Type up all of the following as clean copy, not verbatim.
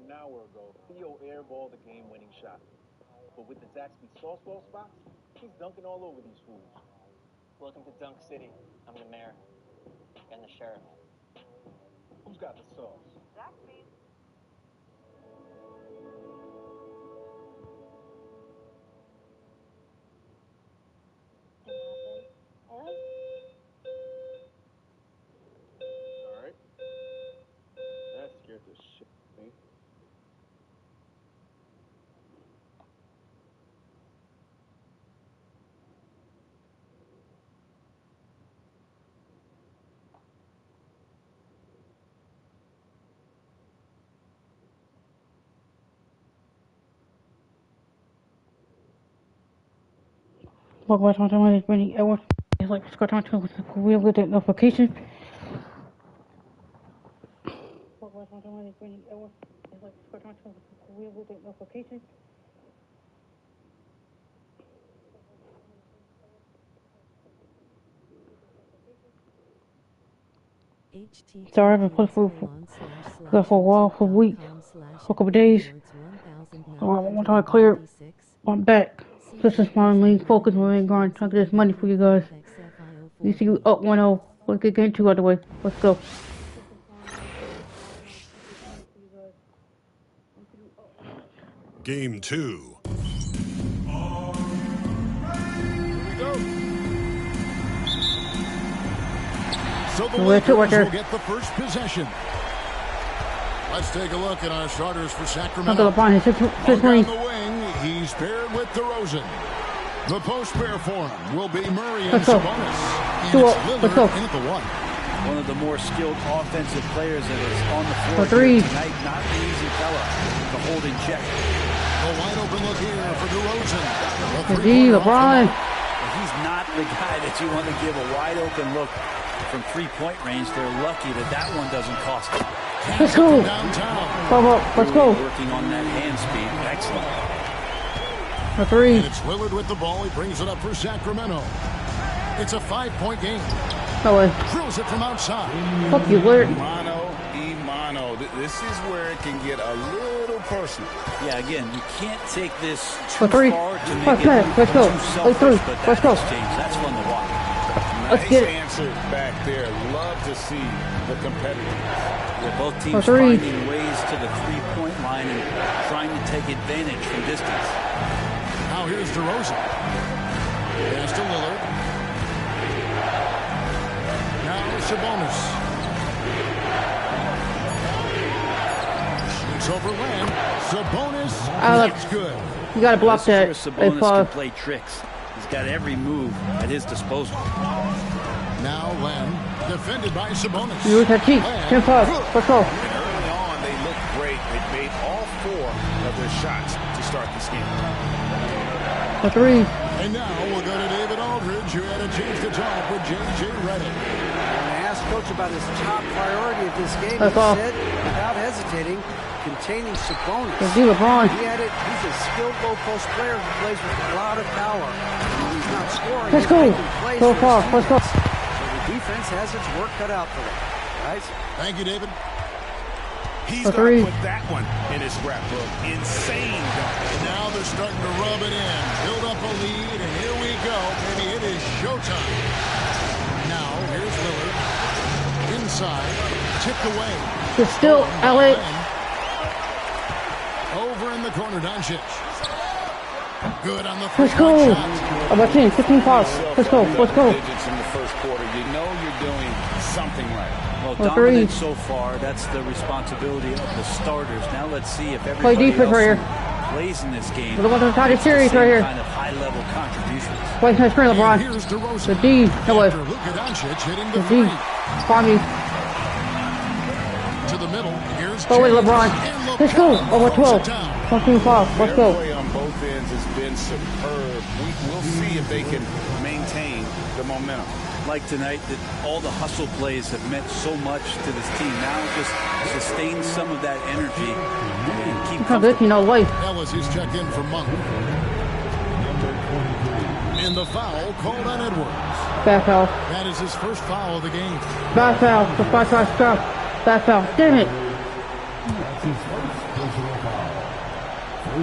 An hour ago, Theo airballed the game-winning shot. But with the Zaxby softball spots, he's dunking all over these fools. Welcome to Dunk City. I'm the mayor and the sheriff. Who's got the sauce? Zaxby. Alright. That scared the shit out of me. Welcome to my many hours. It's like subscribe to my channel with the notification. Welcome to my many hours. It's like subscribe to my channel with the notification. Sorry, I've been playing for a while, for a week, for a couple of days. One time I cleared, I'm back. This is my main focus, my main grind, trying to get this money for you guys. You see, you up 1-0. Let's get game 2 out of the way. Let's go. Game 2. So the Lakers will get the first possession. Let's take a look at our starters for Sacramento. On the wing, he's paired with DeRozan. The post pair for him will be Murray and Sabonis. And it's Lillard in at the one. One of the more skilled offensive players that is on the floor here tonight. Not an easy fella to hold in check. A wide open look here for DeRozan. LeBron. He's not the guy that you want to give a wide open look from three-point range. They're lucky that that one doesn't cost them. Let's go. Let's go. Working on that hand speed. Excellent. A three. And it's Lillard with the ball. He brings it up for Sacramento. It's a 5-point game. No way. Drills it from outside. Fuck you, Lillard. Mano. This is where it can get a little personal. Yeah, again, you can't take this too far to make it let's go. Let's go. That's fun to watch. Nice answer back there. Love to see the competitive. Yeah, both teams finding ways to the three-point line and trying to take advantage from distance. Now here's DeRozan. Pass to Lillard. Now Sabonis. Shoots over Lamb. Sabonis. That's good. You gotta block that. Sabonis can play tricks. He's got every move at his disposal. Now Lamb, defended by Sabonis. You have cheat. 10-5. Let's go. Early on, they looked great. They made all 4 of their shots to start this game. A three. And now we'll go to David Aldridge, who had a chance to talk with J.J. Redick. When I asked Coach about his top priority of this game, he said, without hesitating, containing Sabonis. LeBron. He's a skilled low-post player who plays with a lot of power. When he's not scoring, let's go. So far. Let's go. So the defense has its work cut out for them. Guys. Thank you, David. He's going to put that one in his scrapbook. Insane dunk. Now they're starting to rub it in. Build up a lead, and here we go. Maybe it is showtime. Now, here's Lillard. Inside. Tipped away. It's still L.A. Over in the corner, Doncic. Good on the first shot. Let's go. About 10, 15 fouls. Let's go. Let's go. Digits in the first quarter. You know you're doing something right. Well, dominant so far. That's the responsibility of the starters. Now let's see if everybody else plays in this game. We're the one series right here. Kind of high-level contributions. Play my screen, LeBron. The D. No way. The D. Find me. To the middle. Here's go away, LeBron. Let's go. Over 12. 1-2-5. Let's go. Their play on both ends has been superb. We'll see if they can maintain the momentum. Like tonight, that all the hustle plays have meant so much to this team. Now just sustain some of that energy and keep comfortable. Ellis is checked in for Monk. And the foul called on Edwards. Bad foul. That is his first foul of the game. Bad foul. The 5-5 stop. Bad foul. Damn it.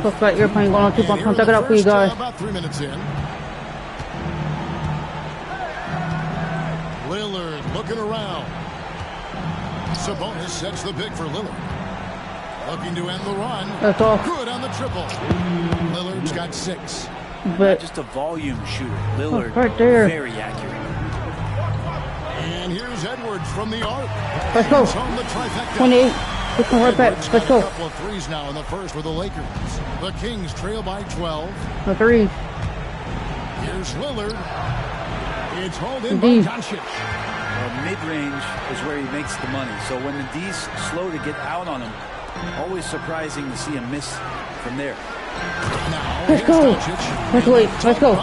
Looks like airplane going on 2 points. I'll check it out for you guys. About 3 minutes in. Lillard looking around. Sabonis sets the pick for Lillard. Looking to end the run. That's all. Good on the triple. Lillard's got 6. But just a volume shooter. Lillard, right there. very accurate. And here's Edwards from the arc. Let's go. 28. Let's go right back. Let's go. A couple of threes now in the first for the Lakers. The Kings trail by 12. The 3. Here's Lillard. It's hauled in D. by Doncic. Well, mid-range is where he makes the money. So when the D's slow to get out on him, always surprising to see him miss from there. Now, Let's go. Let's wait. Let's go.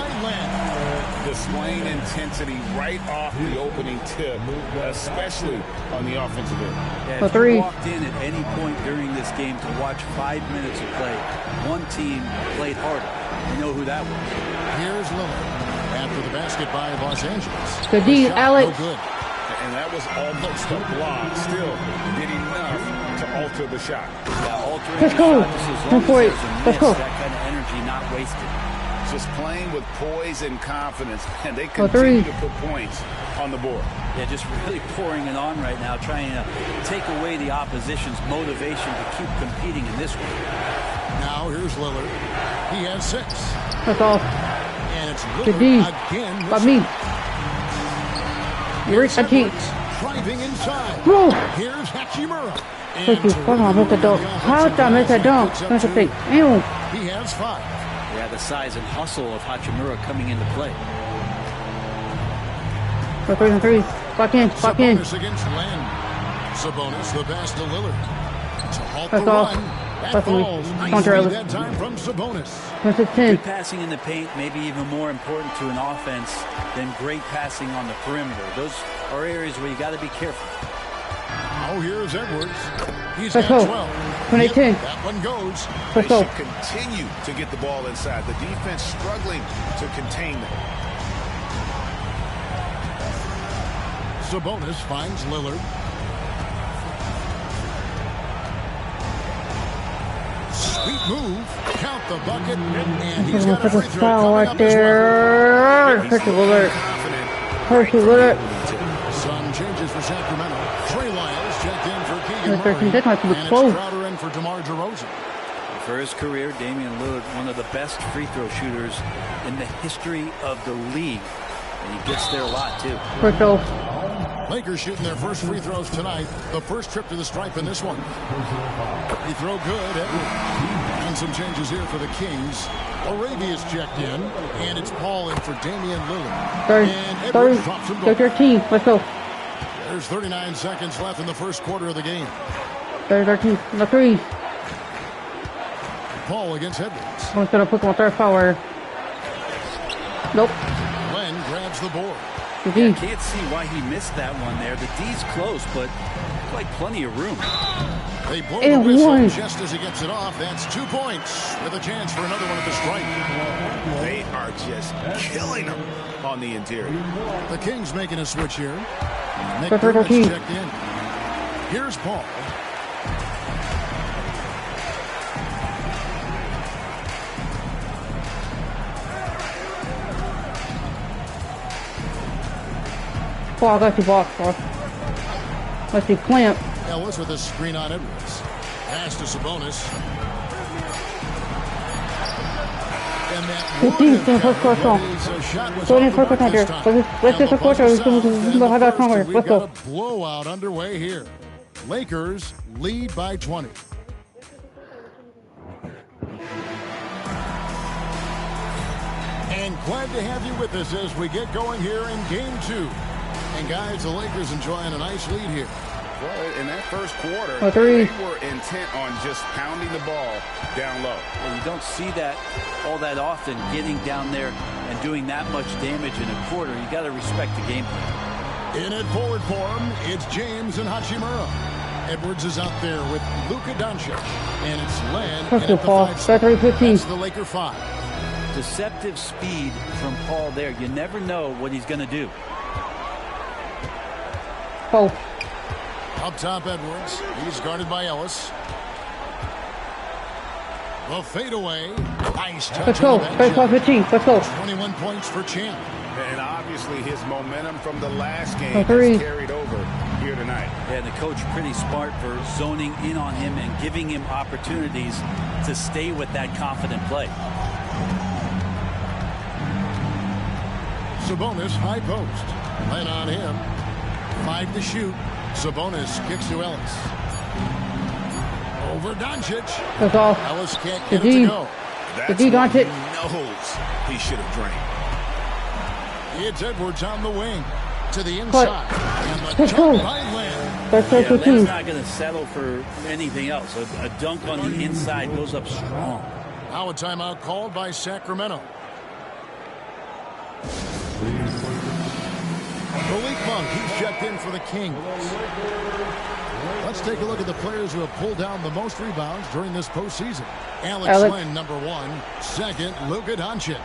Displaying intensity right off the opening tip, especially on the offensive end. Yeah, The if 3. you walked in at any point during this game to watch 5 minutes of play, one team played harder. You know who that was. Here's Lillard. After the basket by Los Angeles. Good D, Alex. No good. And that was almost a block. Still did enough to alter the shot. Yeah, altering Let's the go. shot, just as Go long for as it. there's a Let's miss, go. that kind of energy not wasted. Just playing with poise and confidence, and they The continue 3. to put points on the board. Yeah, just really pouring it on right now, trying to take away the opposition's motivation to keep competing in this one. Now here's Lillard. He has 6. That's all. And it's Good D. Lillard again. By me. You're a teach. Driving inside. Bro. Here's Hachimura. Thank you. Hold on, I missed that dunk. How did I miss that dunk? That's a fake. Ew. He has 5. Yeah, the size and hustle of Hachimura coming into play. For 3 and 3. Clock in. Clock in. Sabonis against Len. Sabonis the pass to Lillard. To halt That's the all. run. That That's me. falls Counter nicely Ellis. that time from Sabonis. That's a 10. Good passing in the paint, maybe even more important to an offense than great passing on the perimeter. Those are areas where you got to be careful. Oh, here's Edwards. He's Let's got go. 12. 20-10. Yep, that one goes. They Let's go. should continue to get the ball inside. The defense struggling to contain them. Sabonis finds Lillard. Sweet move. Count the bucket. And he's got a free throw Foul coming right up as well. there. Hershey Willard. Hershey Willard. Some changes for Sacramento. Trey Lyles checked in for Keegan The 13 Murray. did not And look it's close. Crowder in for DeMar DeRozan. For his career, Damian Lillard, one of the best free throw shooters in the history of the league. And he gets there a lot, too. First off. Lakers shooting their first free throws tonight. The first trip to the stripe in this one. Free throw good. And some changes here for the Kings. Arabia's checked in. And it's Paul in for Damian Lillard. And Edwards drops him goal. 13. Let's go. There's 39 seconds left in the first quarter of the game. 13. The 3. Paul against Edwards. I'm going to put my third power. Nope. Len grabs the board. The Yeah, D. can't see why he missed that one there. The D's close, but like plenty of room. They blow And the whistle one. just as he gets it off. That's 2 points with a chance for another one at the stripe. They are just killing them on the interior. The Kings making a switch here. Nick The 13. Dermott's checked in. Here's Paul. Paul, I got you, boss, boss. Let's see, clamp. Ellis with a screen on Edwards. Pass to Sabonis. And that 15 one for the first quarter. shot was Go in off the first mark quarter. this time. Let's get the And quarter. buzzer Let's go sounds to in the the hideout first, somewhere. and we've Let's got go. a blowout underway here. Lakers lead by 20. And glad to have you with us as we get going here in Game 2. And guys, the Lakers enjoying a nice lead here. Well, in that first quarter, A 3. they were intent on just pounding the ball down low. Well, you don't see that all that often, getting down there and doing that much damage in a quarter. You got to respect the game plan. In at forward form, it's James and Hachimura. Edwards is out there with Luka Doncic. And it's Len. Let's and go, at the Paul. 5 That's 3-15. That's the Laker 5. Deceptive speed from Paul there. You never know what he's going to do. Paul. Up top, Edwards. He's guarded by Ellis. The fadeaway. Nice touch. Let's go. 35-15. Let's go. 21 points for Champ. And obviously his momentum from the last game has carried over here tonight. Yeah, and the coach pretty smart for zoning in on him and giving him opportunities to stay with that confident play. Sabonis high post. Line on him. 5 to shoot. Sabonis kicks to Ellis. Over Doncic. That's all. Ellis can't get it to go. That's D one he Doncic. knows he should have drained. It's Edwards on the wing. To the inside. And the Let's go. jump by Lynn. That's Yeah, Len's 15. not going to settle for anything else. A dunk on the inside goes up strong. Now a timeout called by Sacramento. Malik Monk, he's checked in for the Kings. Let's take a look at the players who have pulled down the most rebounds during this postseason. Alex Len, number 1. Second, Luka Doncic.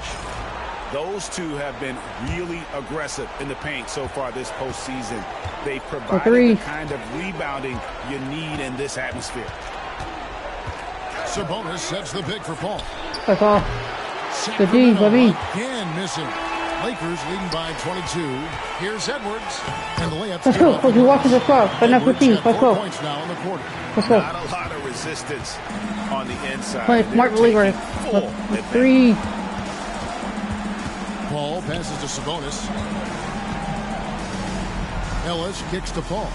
Those two have been really aggressive in the paint so far this postseason. They provided the kind of rebounding you need in this atmosphere. Sabonis sets the pick for Paul. That's all. Good D, Sacramento baby. again missing. Lakers leading by 22. Here's Edwards. And the layup's Let's go. Let's watch this well. But now 15. Let's go. Points now in the quarter. Let's go. Not a lot of resistance on the inside. Play smart leaguer. 3. Paul passes to Sabonis. Ellis kicks to Paul.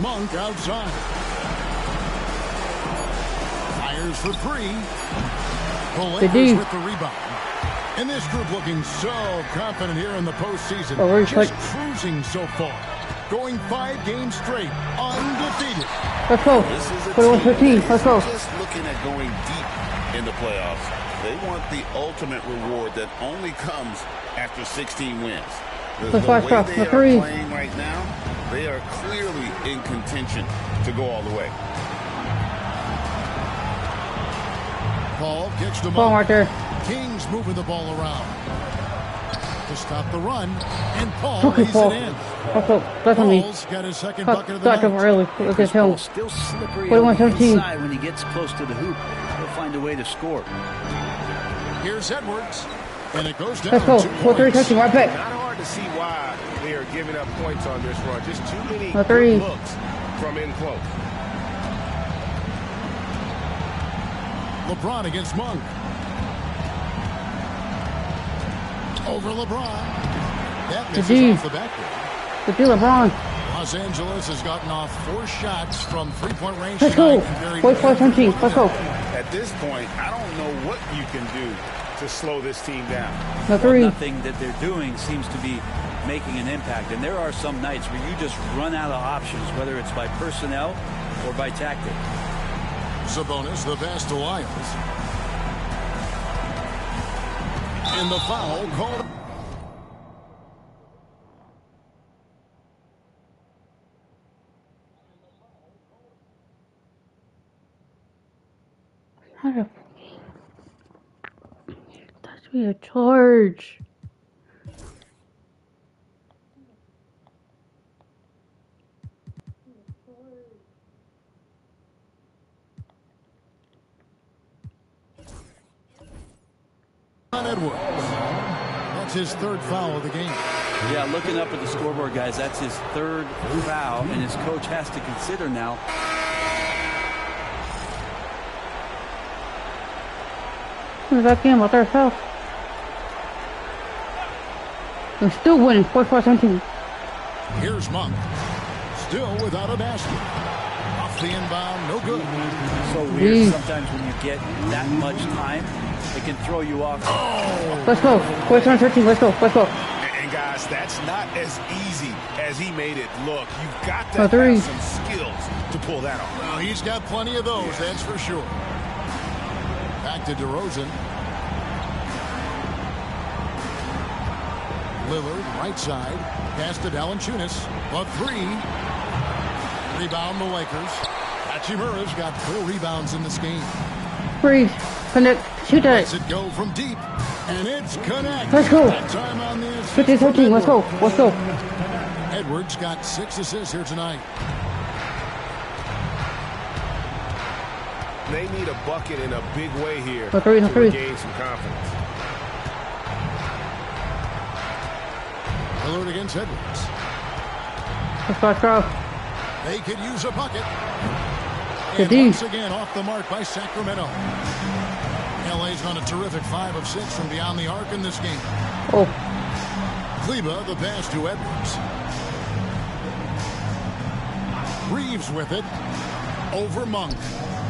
Monk outside. Fires for 3. The Lakers with the rebound. And this group looking so confident here in the postseason. Just cruising so far. Going 5 games straight. Undefeated. Let's go. 21-15. Let's go. Just looking at going deep in the playoffs. They want the ultimate reward that only comes after 16 wins. The way they are playing right now, they are clearly in contention to go all the way. Paul kicks to Paul right there. Kings moving the ball around to stop the run, and Paul lays it in. That's on me. Paul's got his second bucket of the night. Early. Look at him. Still slippery on the inside when he gets close to the hoop. He'll find a way to score. Here's Edwards, and it goes down. Let's go. 4-3 touching right back. Not hard to see why they are giving up points on this run. Just too many good looks from in close. LeBron against Monk. Over LeBron. That misses off the backboard. Good D, LeBron. Los Angeles has gotten off 4 shots from 3-point range. Let's go. 4-17. Let's go. At this point, I don't know what you can do to slow this team down. Nothing that they're doing seems to be making an impact. And there are some nights where you just run out of options, whether it's by personnel or by tactic. Sabonis, the pass to Lyles. And the foul called. That should be a charge. Edwards. That's his 3rd foul of the game. Yeah, looking up at the scoreboard, guys, that's his 3rd foul, and his coach has to consider now. That game, my 3rd foul. We're still winning. 44-17. Here's Monk. Still without a basket. Off the inbound, no good. So weird sometimes when you get that much time. It can throw you off. Oh. Let's go. 14-13. Let's go. Let's go. And guys, that's not as easy as he made it look. You've got to have some skills to pull that off. Well, he's got plenty of those, that's for sure. Back to DeRozan. Lillard, right side. Pass to Valanciunas. A 3. Rebound the Lakers. Hachimura's got 4 rebounds in this game. Freeze. Connect. Shoot that. Lets it go from deep. And it's connect. Let's go. 15-13. Let's go. Let's go. Edwards got 6 assists here tonight. they need a bucket in a big way here No three. to regain some confidence. Lillard against Edwards. Let's start off. They could use a bucket. The And D. once again off the mark by Sacramento. LA's on a terrific 5 of 6 from beyond the arc in this game. Oh. Kleba, the pass to Edwards. Reeves with it. Over Monk.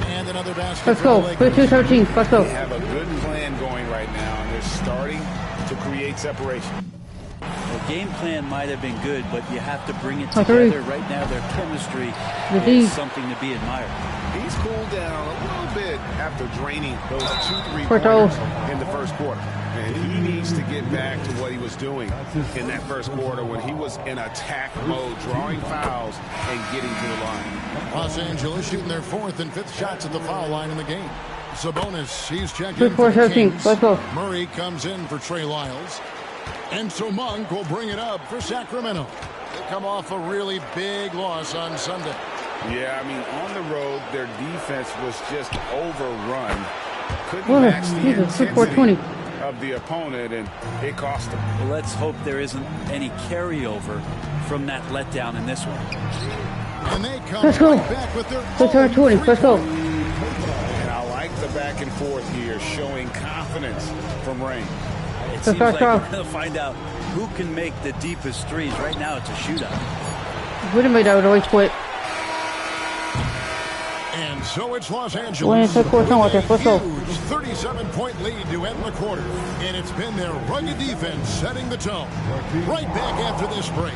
And another basket. Let's for go. the Lakers. 52-13. Let's go. They have a good plan going right now, and they're starting to create separation. The game plan might have been good, but you have to bring it I agree. together. Right now, their chemistry The D. is something to be admired. He's cooled down a little bit after draining those 2 Porto. 3-pointers in the first quarter. And he needs to get back to what he was doing in that first quarter when he was in attack mode, drawing fouls and getting to the line. Los Angeles shooting their 4th and 5th shots at the foul line in the game. Sabonis, he's checked in for the 54-13. Kings. Let's go. Murray comes in for Trey Lyles. And so Monk will bring it up for Sacramento. They come off a really big loss on Sunday. Yeah, I mean, on the road, their defense was just overrun. Couldn't Whoa, match the Jesus, intensity 420. of the opponent, and it cost them. Well, let's hope there isn't any carryover from that letdown in this one. And they come Let's go. right back with their Let's own 20. Let's go. And I like the back and forth here, showing confidence from Rain. It Let's seems start like we're off. going to find out who can make the deepest threes. Right now, it's a shootout. We done made that with a race quit. And so it's Los Well, Angeles it's with out there. a Let's go. huge 37-point lead to end the quarter. And it's been their rugged defense setting the tone. Right back after this break.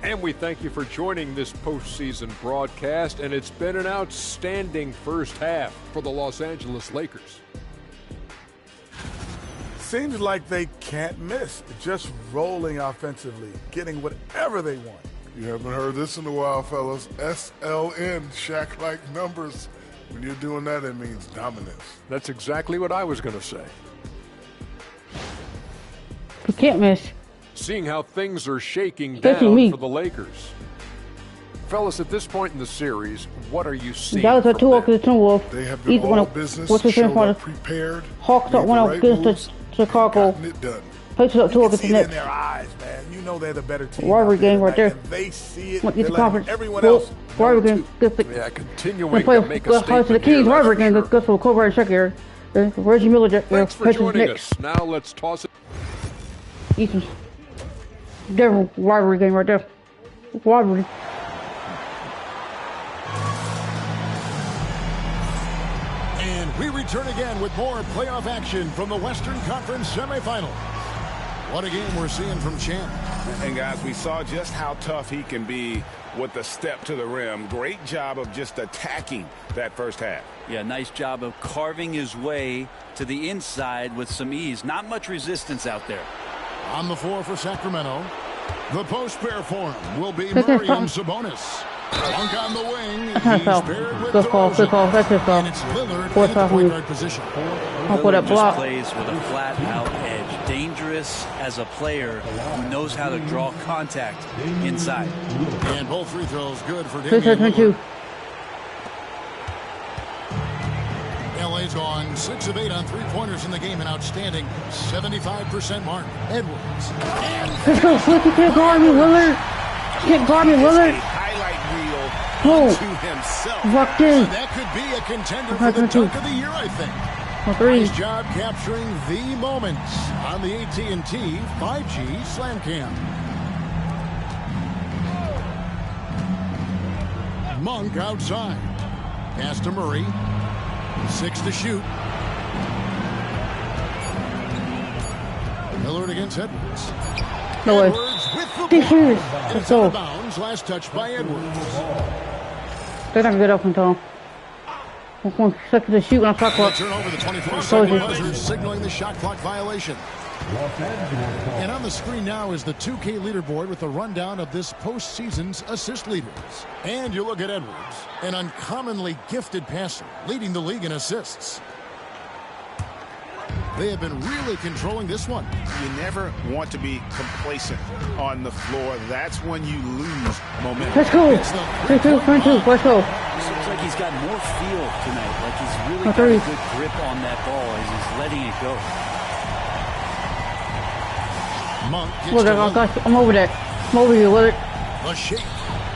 And we thank you for joining this postseason broadcast, and it's been an outstanding first half for the Los Angeles Lakers. Seems like they can't miss, just rolling offensively, getting whatever they want. You haven't heard this in a while, fellas. SLN, Shaq-like numbers. When you're doing that, it means dominance. That's exactly what I was going to say. You can't miss. Seeing how things are shaking Especially down me. for the Lakers. Fellas, at this point in the series, what are you seeing? That was a from 2 them? against the Wolves. They have been Either one all of business, what's his name showed for up the prepared, Hawks made up one the up right against moves, the Chicago. gotten it done. Places up 2 You against see the it in Nets. their eyes, man. You know they're the better team. Rivalry out there game right tonight, there. and they see it. What They're is the letting conference? everyone else Rivalry know game. too. Good Yeah, to continuing play to make a House to the statement Kings. here, Rivalry that's game. for Good for Kobe check here. Reggie Miller. Thanks for joining us. Now let's toss it. Easton. Denver rivalry game right there. Rivalry. And we return again with more playoff action from the Western Conference semifinal. What a game we're seeing from Champ. And guys, we saw just how tough he can be with the step to the rim. Great job of just attacking that first half. Yeah, nice job of carving his way to the inside with some ease. Not much resistance out there. On the floor for Sacramento, the post pair for him will be Murray and Sabonis. Dunk on the wing. That's not a foul. He's paired with Good call. DeRozan. Good call. That's his foul. And it's Lillard Fourth at the foul for point me. guard position. I'll put that Lillard block. just plays with a flat-out edge. Dangerous as a player who knows how to draw contact inside. And both free throws good for This is Damian 22. Lillard. LA's gone 6 of 8 on three-pointers in the game, an outstanding 75% mark. Edwards. Let's go. You can't guard me, Willard. You can't guard me, Willard. Highlight Oh. reel to himself. Locked in. That could be a contender for the dunk of the year, I think. For 3. Nice job capturing the moments on the AT&T 5G Slam Cam. Monk outside. Pass to Murray. 6 to shoot. Lillard against Edwards. No way. Edwards with the This block. is. And Let's it's out of go. bounds. Last touch by Edwards. They're not going to get up until 1 second to shoot when I shot The clock. turnover, the 24-second Apologies. buzzer signaling the shot clock violation. And on the screen now is the 2K leaderboard with a rundown of this postseason's assist leaders. And you look at Edwards, an uncommonly gifted passer, leading the league in assists. They have been really controlling this one. You never want to be complacent on the floor. That's when you lose momentum. Let's go. 3-2, let's go. Seems like he's got more feel tonight. Like he's really got a good grip on that ball as he's letting it go. Monk Look, I'm over that. I'm over here, Willard. The shake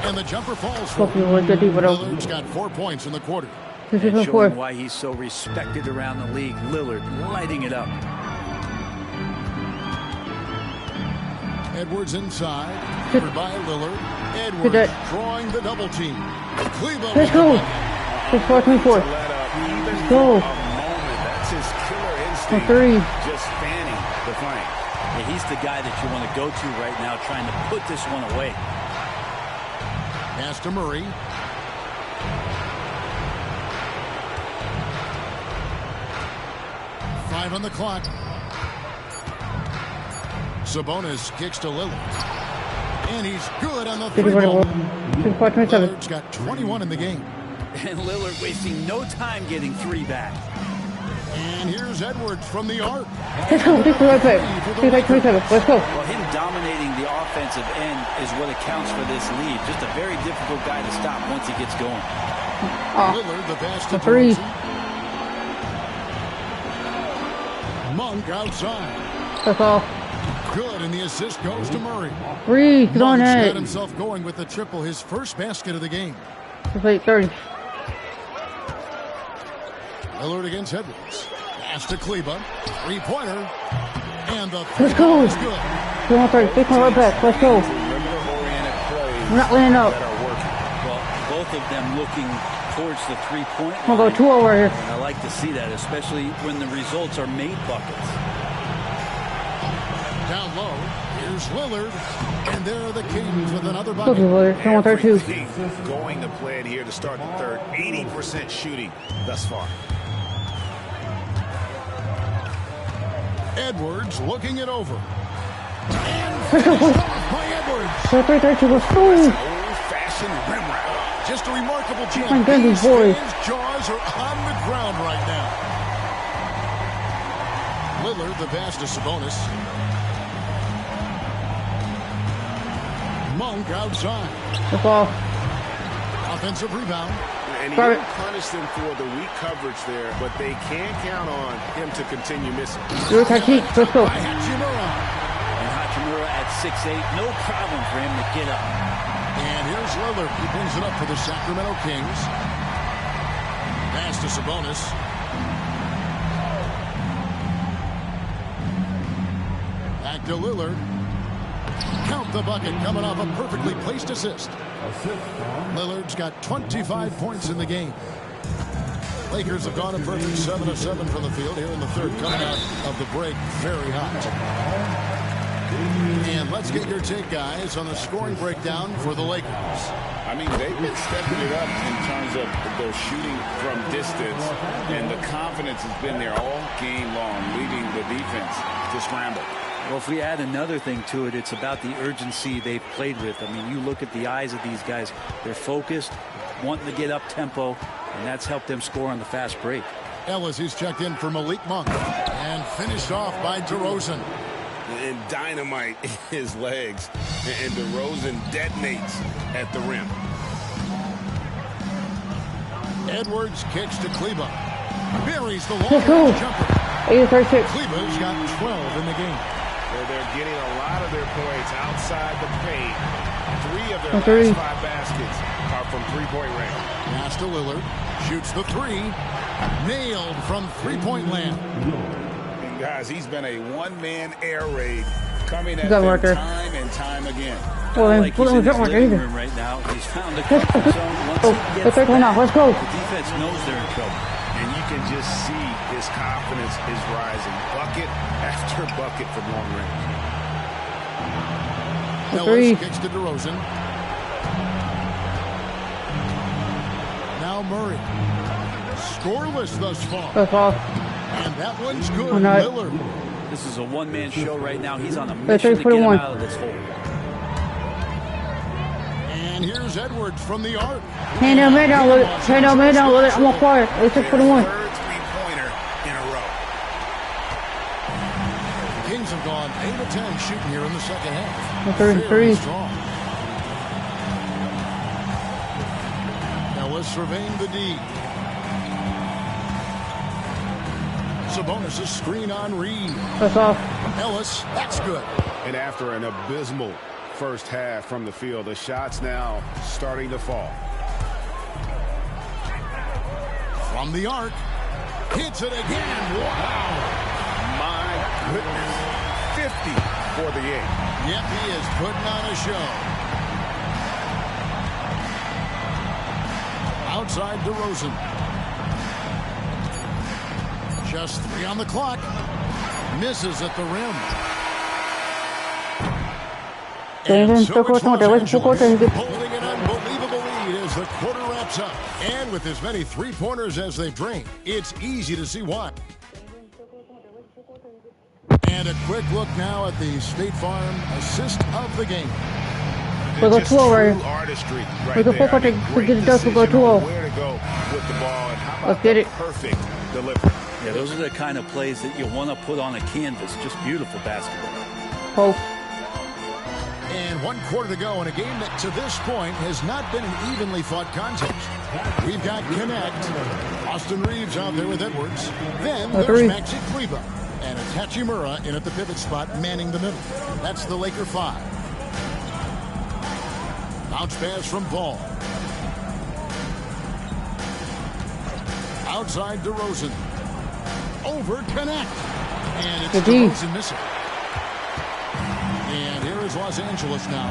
and the jumper falls for him. Lillard's got 4 points in the quarter. And showing why he's so respected around the league. Lillard lighting it up. Edwards inside. Covered by Lillard. Edwards drawing the double team. Cleveland. Let's go. It's 4-24. Let's go. That's his killer instinct. 3. Just fanning the flank. Yeah, he's the guy that you want to go to right now, trying to put this one away. Pass to Murray. Five on the clock. Sabonis kicks to Lillard. And he's good on the three-ball. Lillard's got 21 in the game. And Lillard wasting no time getting 3 back. And here's Edwards from the arc. Let's go. Take the right back. Take like 27. Let's go. Well, him dominating the offensive end is what accounts for this lead. Just a very difficult guy to stop once he gets going. Lillard, the pass to 3. Monk outside. That's all. Good, and the assist goes to Murray. 3. Get on Monk's that. got himself going with the triple, his first basket of the game. It's 8:30. Lillard against Edwards. Pass to Kleba. 3-pointer. And the Let's go. is good. 3-on-3. Take my right back. Let's go. We're not laying up. Well, both of them looking towards the three-point line. I'm going to go 2-0 right here. And I like to see that, especially when the results are made buckets. Down low, here's Lillard, and there are the Kings with another Look bucket. at Willard. 3-on-32. Going to play it here to start the third. 80% shooting thus far. Edwards looking it over. Let's go. By Edwards. 3-32. Let's go. Old-fashioned rim route. Just a remarkable My jump. goodness, boys. His jaws are on the ground right now. Lillard, the pass to Sabonis. Monk outside. That's all. Offensive rebound. And he Got didn't it. punish them for the weak coverage there, but they can count on him to continue missing. You're a technique. Let's go. By Hachimura. And Hachimura at 6'8", no problem for him to get up. And here's Lillard. He brings it up for the Sacramento Kings. Pass to Sabonis. Back to Lillard. Count the bucket coming off a perfectly placed assist. Lillard's got 25 points in the game. Lakers have gone a perfect 7 of 7 from the field here in the third, coming out of the break very hot. And let's get your take, guys, on the scoring breakdown for the Lakers. I mean, they've been stepping it up in terms of their shooting from distance, and the confidence has been there all game long, leading the defense to scramble. Well, if we add another thing to it, it's about the urgency they've played with. I mean, you look at the eyes of these guys. They're focused, wanting to get up tempo, and that's helped them score on the fast break. Ellis is checked in for Malik Monk and finished off by DeRozan. And dynamite in his legs, and DeRozan detonates at the rim. Edwards kicks to Kleba. Buries the Let's go. long jumper. 8-36. Kleba's got 12 in the game. They're getting a lot of their points outside the paint. 3 of their Three. last 5 baskets are from three-point range. Pass to Lillard. Shoots the 3. Nailed from three-point land. And guys, he's been a one-man air raid coming at Good them worker. time and time again. Well, then, Like he's put in his on living either. room right now. He's found the Let's comfort go. zone. Once Oh, he let's gets take one there, out. Let's go. the defense knows they're in trouble. And you can just see his confidence is rising. Bucket after bucket from long range. Ellis kicks to DeRozan. Now Murray. Scoreless thus far. That's all. And that one's good. Oh, no. Lillard. This is a one-man show right now. He's on a mission to get him out of this hole. And here's Edwards from the arc. Hand that man down with it. Hand that man down with it. I'm on fire. It's 6 for the one. Third three-pointer in a row. The Kings have gone 8 of 10 shooting here in the second half. 33. Strong. Ellis surveying the D. Sabonis' screen on Reed. That's off. Ellis, that's good. And after an abysmal first half from the field, the shots now starting to fall. From the arc, hits it again. Wow. My goodness. 50 for the 8. Yep, he is putting on a show. Outside DeRozan. Just 3 on the clock. Misses at the rim. And so it's Los Angeles holding an unbelievable lead as the quarter wraps up. And with as many three-pointers as they bring, it's easy to see why. And a quick look now at the State Farm assist of the game. We'll go 2-0 right here. Artistry right We'll go there. 4 to get it done. We'll go 2-0. Where to go with the ball and how about Let's get it. Perfect delivery. Yeah, those are the kind of plays that you want to put on a canvas. Just beautiful basketball. Post. And 1 quarter to go in a game that to this point has not been an evenly fought contest. We've got Connect. Austin Reeves out there with Edwards. Then there's Maxi Kleber. And it's Hachimura in at the pivot spot, manning the middle. That's the Laker 5. Bounce pass from Ball. Outside DeRozan. Over Connect. And it's DeRozan missing. And here is Los Angeles now.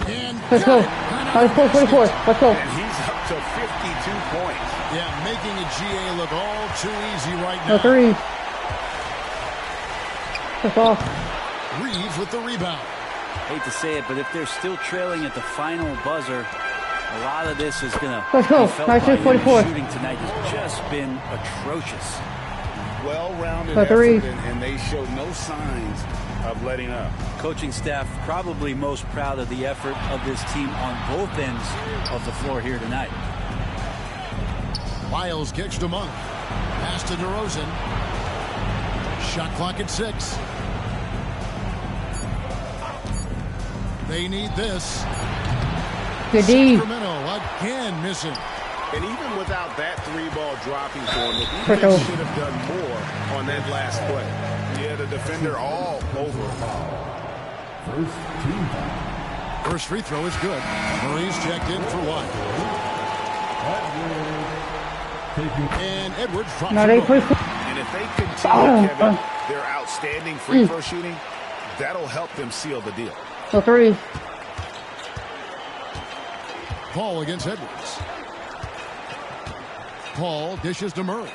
And let's go. Let's go. Let's go. And he's up to 52 points. Yeah, making a GA look all too easy right now. 3. That's off. Reeves with the rebound. Hate to say it, but if they're still trailing at the final buzzer, a lot of this is going to be felt by him. Shooting tonight has just been atrocious. Well-rounded effort, and they showed no signs of letting up. Coaching staff probably most proud of the effort of this team on both ends of the floor here tonight. Miles kicks to Monk. Pass to DeRozan. Shot clock at 6. They need this. Good D. Sacramento again missing. And even without that 3-ball dropping for him, the defense should have done more on that last play. Yeah, the defender all over. First free throw is good. Murray's checked in for 1. And Edwards drops and if they continue, Kevin, their outstanding free throw shooting, that'll help them seal the deal. 3. Paul against Edwards. Paul dishes to Murray.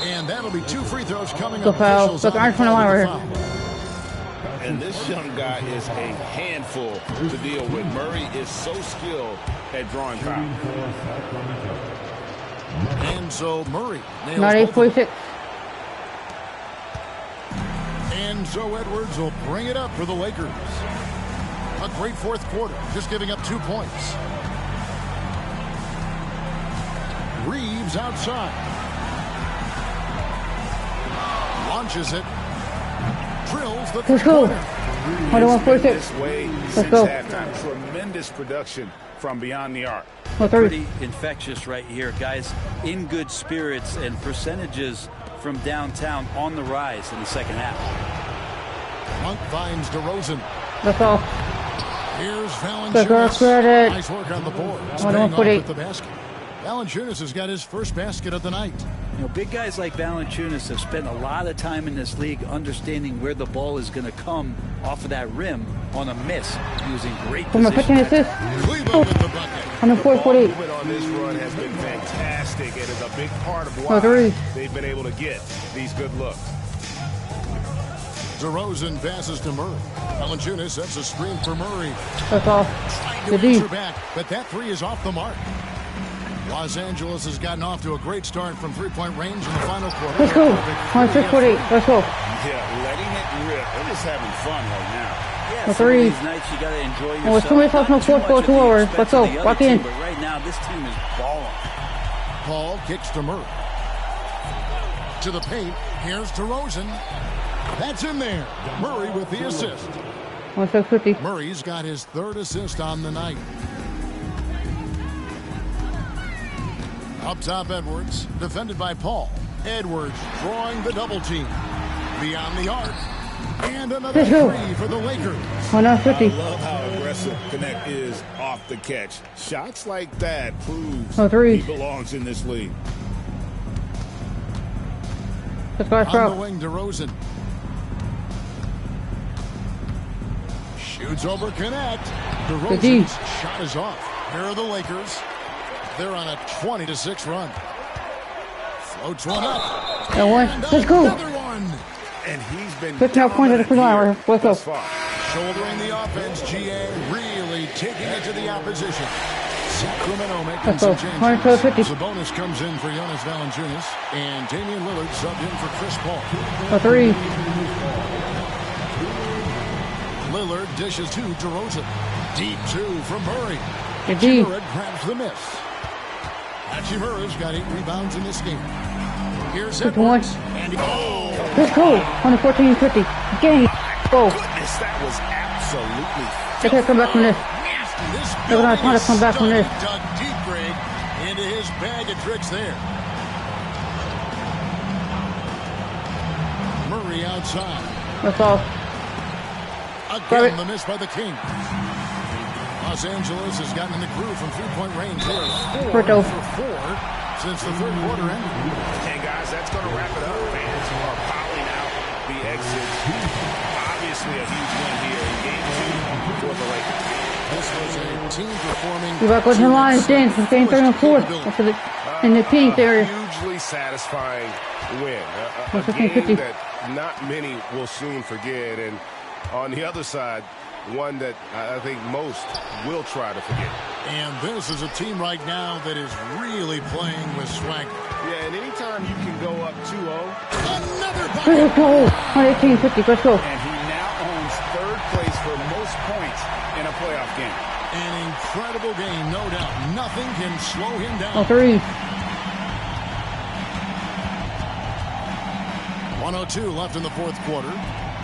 And that'll be 2 free throws coming up. Look, iron from the line right here. And this young guy is a handful to deal with. Murray is so skilled at drawing foul. And so Murray nails 98.6. And so Edwards will bring it up for the Lakers. A great fourth quarter, just giving up 2 points. Reeves outside. Launches it. Drills the three-pointer. This way since halftime. Tremendous production from beyond the arc. Pretty infectious right here, guys. In good spirits and percentages from downtown on the rise in the second half. Monk finds DeRozan. That's all. Here's Valanciunas. Nice work on the board. Staying off with the basket. Valanciunas has got his first basket of the night. You know, big guys like Valanciunas have spent a lot of time in this league understanding where the ball is going to come off of that rim on a miss, using great position. Cleveland with the bucket. The ball movement on this run has been fantastic. It is a big part of why they've been able to get these good looks. DeRozan passes to Murray. Valanciunas sets a screen for Murray. That's off. Trying to answer back, but that 3 is off the mark. Los Angeles has gotten off to a great start from three-point range in the final quarter. Let's go. 6-8. Let's go. Yeah, letting it rip. They're just having fun right now. Yeah, some of these nights you got to enjoy yourself. Well, it's 2 minutes left in the fourth quarter, 2 hours. Let's go. Lock in. But right now, this team is balling. Paul kicks to Murray. To the paint. Here's DeRozan. That's in there. Murray with the assist. 150. Murray's got his third assist on the night. Up top, Edwards, defended by Paul. Edwards drawing the double team. Beyond the arc. And another three for the Lakers. 150. I love how aggressive Connect is off the catch. Shots like that proves he belongs in this league. On the wing, DeRozan. Shoots over Connect. DeRozan's shot is off. Here are the Lakers. They're on a 20-6 run. Floats one up. Let's go. Another one. And he's been 15 points at the free line. Let's go. Shouldering the offense, GA really taking it to the opposition. Sacramento making some changes. Sabonis comes in for Jonas Valanciunas, and Damian Lillard subbed in for Chris Paul. A 3. Lillard dishes to DeRozan. Deep 2 from Murray. Hachimura grabs the miss. Hachimura's got 8 rebounds in this game. Here's Edwards. And let's go. 114-50. Game. Go. Goodness, that was absolutely. They can't come back from this. They're going to try to come back from this. Dug deep, Greg, into his bag of tricks there. Murray outside. That's all. Again, the miss by the Kings. Los Angeles has gotten in the groove from three-point range here. 4 for 4 since the third quarter ended. And guys, that's going to wrap it up. Fans are piling out the exits. Obviously a huge win here in Game 2 for the Lakers. This was a team performing. You're back with the Lions, James, for Game 3 and 4. In the pink area. Hugely satisfying win. A game that not many will soon forget. And on the other side, one that I think most will try to forget. And this is a team right now that is really playing with swagger. Yeah, and anytime you can go up 2-0. Another bucket. 118-50, let's go. And he now owns third place for most points in a playoff game. An incredible game, no doubt. Nothing can slow him down. 3. 102 left in the fourth quarter.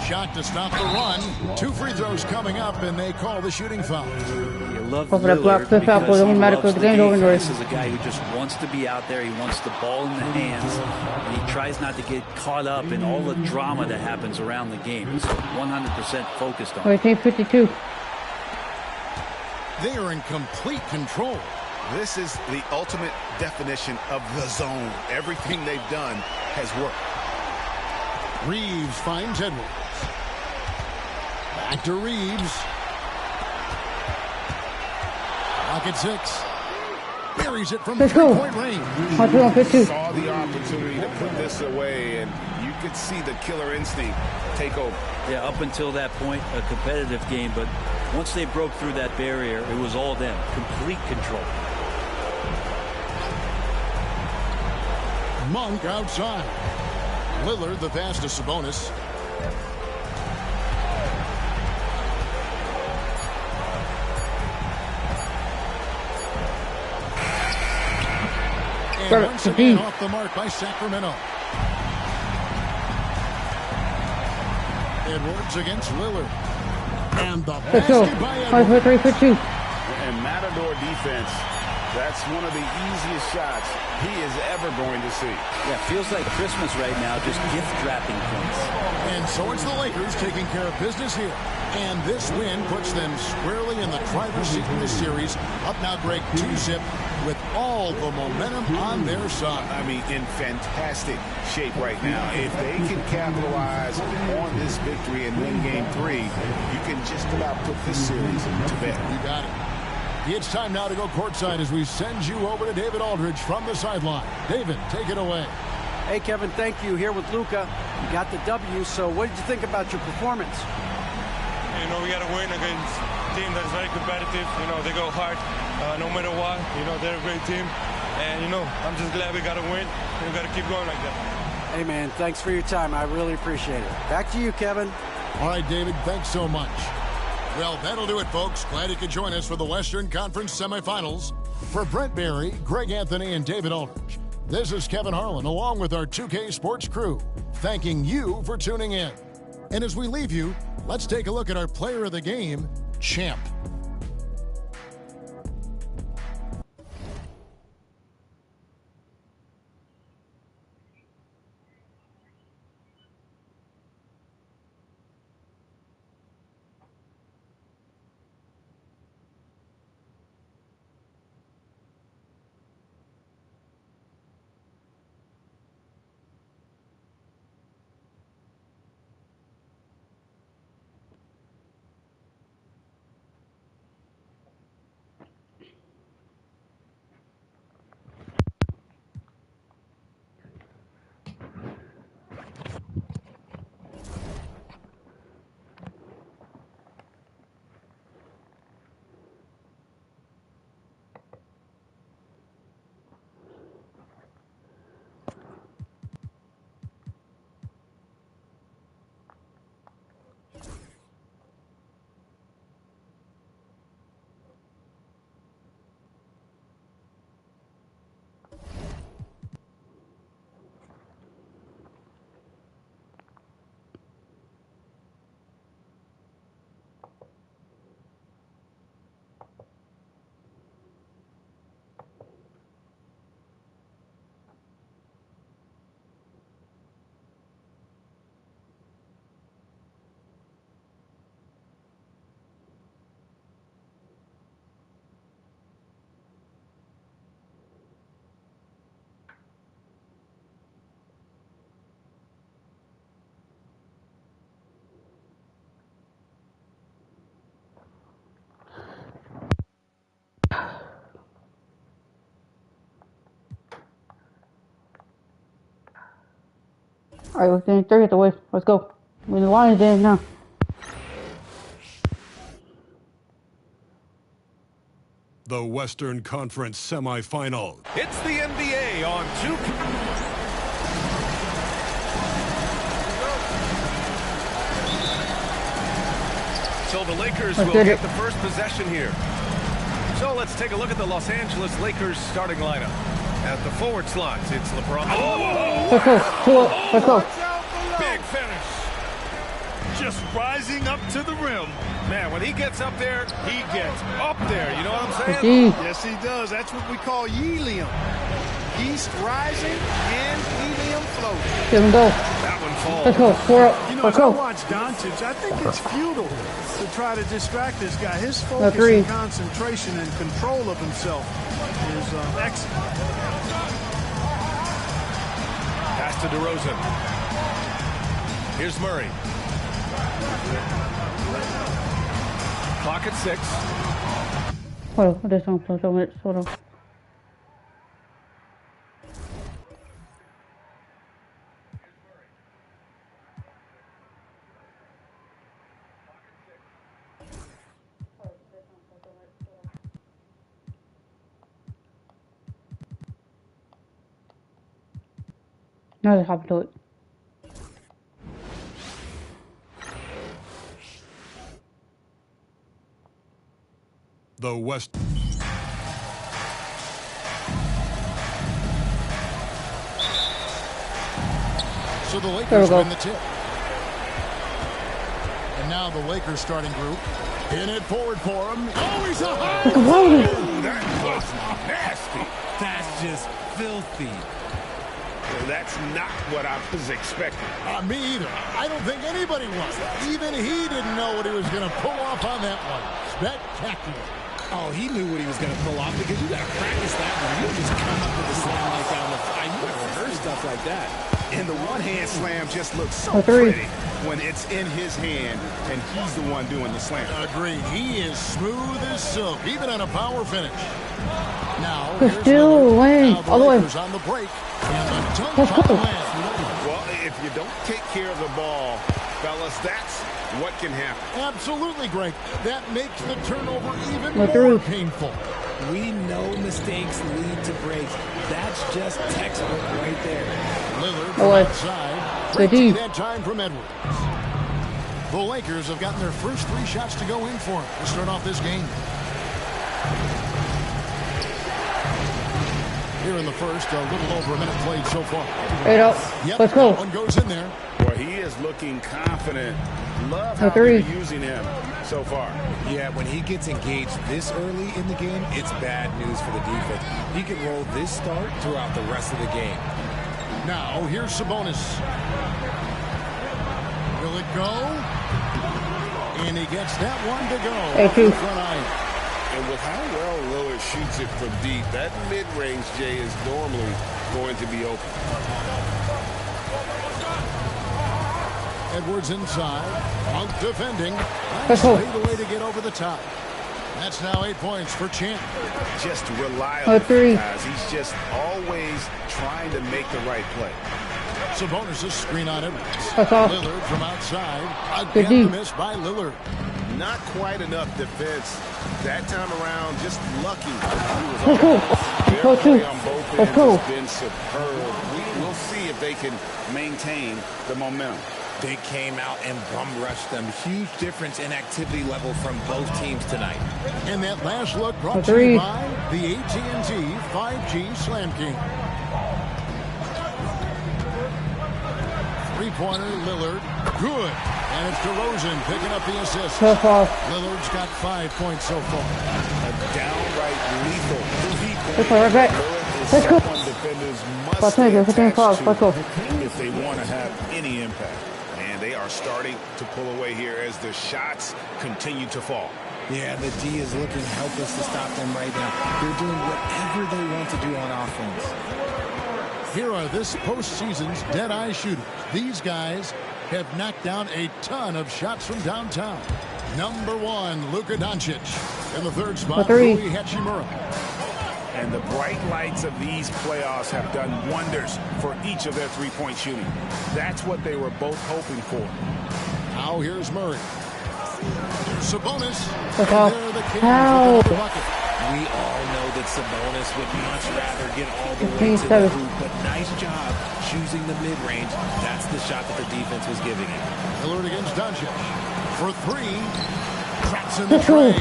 Shot to stop the run. 2 free throws coming up, and they call the shooting foul. You love Lillard because he loves the defense. This is a guy who just wants to be out there. He wants the ball in the hands. And he tries not to get caught up in all the drama that happens around the game. He's 100% focused on it. 52. They are in complete control. This is the ultimate definition of the zone. Everything they've done has worked. Reeves finds Edwards. Back to Reeves. Pocket 6. Buries it from three-point range. Saw the opportunity to put this away, and you could see the killer instinct take over. Yeah, up until that point, a competitive game, but once they broke through that barrier, it was all them. Complete control. Monk outside. Lillard the pass to Sabonis. And once again off the mark by Sacramento. Edwards against Lillard. And the basket by Edwards. And Matador defense. That's one of the easiest shots he is ever going to see. Yeah, feels like Christmas right now, just gift-wrapping points. And so it's the Lakers taking care of business here. And this win puts them squarely in the driver's seat in this series. Up now, Greg, 2-zip with all the momentum on their side. I mean, in fantastic shape right now. If they can capitalize on this victory and win Game 3, you can just about put this series to bed. You got it. It's time now to go courtside as we send you over to David Aldridge from the sideline. David, take it away. Hey, Kevin, thank you. Here with Luka. You got the W, so what did you think about your performance? You know, we got to win against a team that's very competitive. You know, they go hard no matter what. You know, they're a great team. And, you know, I'm just glad we got a win, and we got to keep going like that. Hey, man, thanks for your time. I really appreciate it. Back to you, Kevin. All right, David, thanks so much. Well, that'll do it, folks. Glad you could join us for the Western Conference semifinals. For Brent Barry, Greg Anthony, and David Aldridge, this is Kevin Harlan, along with our 2K Sports crew, thanking you for tuning in. And as we leave you, let's take a look at our player of the game, Champ. Alright, we're getting 3 at the way. Let's go. We're in the Lions in now. The Western Conference semifinal. It's the NBA on 2K. So the Lakers will get the first possession here. So let's take a look at the Los Angeles Lakers starting lineup. At the forward slots, it's LeBron. Let's go. Big finish. Just rising up to the rim. Man, when he gets up there, he gets up there. You know what I'm saying? Yes, he does. That's what we call helium. East rising and helium floating. Give him go. That one falls. Let's go. 4 up. You know, Let's as I go. watch Doncic, I think it's futile to try to distract this guy. His focus and concentration and control of himself is excellent. Pass to DeRozan. Here's Murray. Clock at 6. Hold on. This one. Hold on. Now they hop to it. The West. So the Lakers win the tip. And now the Lakers starting group. In it forward for him. Oh, he's a high. That was nasty. That's just filthy. Well, that's not what I was expecting. Me either. I don't think anybody was. Even he didn't know what he was going to pull off on that one. Spectacular. Oh, he knew what he was going to pull off because you got to practice that one. You just come up with a slam like that on the fly. You got to rehearse stuff like that. And the one-hand slam just looks so pretty when it's in his hand and he's the one doing the slam. Agreed. He is smooth as silk, even on a power finish. Now, still away. All the way. On the break. And the dunk on the land. Well, if you don't take care of the ball, fellas, that's what can happen. Absolutely, Greg. That makes the turnover even more painful. We know mistakes lead to breaks. That's just textbook right there. Lillard from outside. Great D that time from Edwards. The Lakers have gotten their first 3 shots to go in for him to start off this game. Here in the first, a little over a minute played so far. Yep, let's go. One goes in there. Well, he is looking confident. Love how they're using him so far. Yeah, when he gets engaged this early in the game, it's bad news for the defense. He can roll this start throughout the rest of the game. Now, here's Sabonis. Will it go? And he gets that one to go. And with how well Lillard shoots it from deep, that mid-range, Jay, is normally going to be open. Edwards inside. Monk defending. Nice fadeaway to get over the top. That's now 8 points for Champ. Just reliable, guys. He's just always trying to make the right play. Sabonis' screen on Edwards. Lillard from outside. Again, the miss by Lillard. Not quite enough defense that time around. Just lucky. Their play on both ends has been superb. We'll see if they can maintain the momentum. They came out and bum rushed them. Huge difference in activity level from both teams tonight. And that last look brought to you by the AT&T 5G Slam King. Three-pointer, Lillard. Good. And it's DeRozan picking up the assist. Lillard's got 5 points so far. A downright lethal three-pointer. Let's go. Defenders must stay attached if they want to have any impact. And they are starting to pull away here as the shots continue to fall. Yeah, the D is looking helpless to stop them right now. They're doing whatever they want to do on offense. Here are this postseason's dead-eye shooters. These guys have knocked down a ton of shots from downtown. Number 1, Luka Doncic. In the third spot, Rui Hachimura. And the bright lights of these playoffs have done wonders for each of their three-point shooting. That's what they were both hoping for. Now here's Murray. Sabonis. The bucket. We all know that Sabonis would much rather get all the way to the hoop, but nice job choosing the mid-range. That's the shot that the defense was giving him. Lillard against Doncic for 3. Traps in the tray.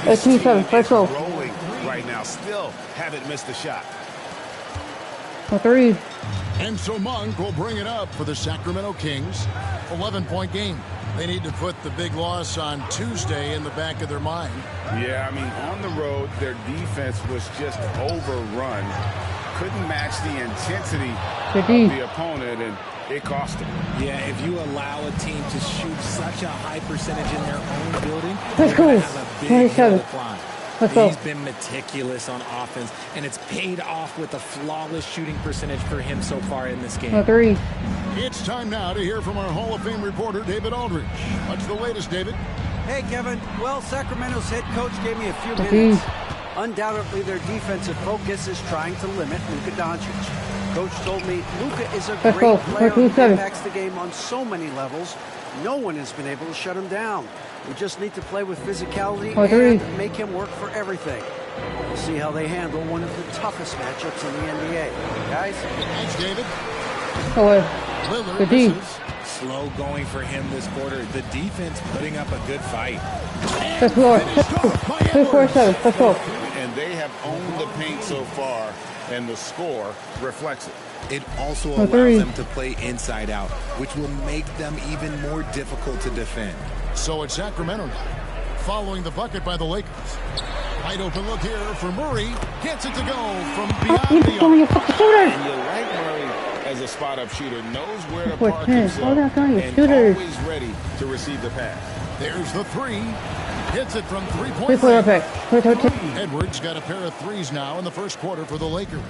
This team is rolling right now. Still haven't missed a shot. For 3. And so Monk will bring it up for the Sacramento Kings. 11-point game. They need to put the big loss on Tuesday in the back of their mind. Yeah, I mean, on the road, their defense was just overrun. Couldn't match the intensity of the opponent, and it cost them. Yeah, if you allow a team to shoot such a high percentage in their own building, let's go. Have a big hill to climb. He's been meticulous on offense, and it's paid off with a flawless shooting percentage for him so far in this game. 3. It's time now to hear from our Hall of Fame reporter, David Aldridge. What's the latest, David? Hey, Kevin. Well, Sacramento's head coach gave me a few minutes. Undoubtedly, their defensive focus is trying to limit Luka Doncic. Coach told me Luka is a great player who impacts the game on so many levels. No one has been able to shut him down. We just need to play with physicality and make him work for everything. We'll see how they handle one of the toughest matchups in the NBA. Guys? Thanks, David. Lillard misses. Slow going for him this quarter. The defense putting up a good fight. Let's go. 3-4-7. Let's go. And they have owned the paint so far, and the score reflects it. It also allows them to play inside out, which will make them even more difficult to defend. So it's Sacramento now, following the bucket by the Lakers. Wide open look here for Murray. Gets it to go from beyond the arc. And you like Murray as a spot-up shooter. Knows where to park himself and always ready to receive the pass. There's the 3. Hits it from 3-point range. Edwards got a pair of threes now in the first quarter for the Lakers.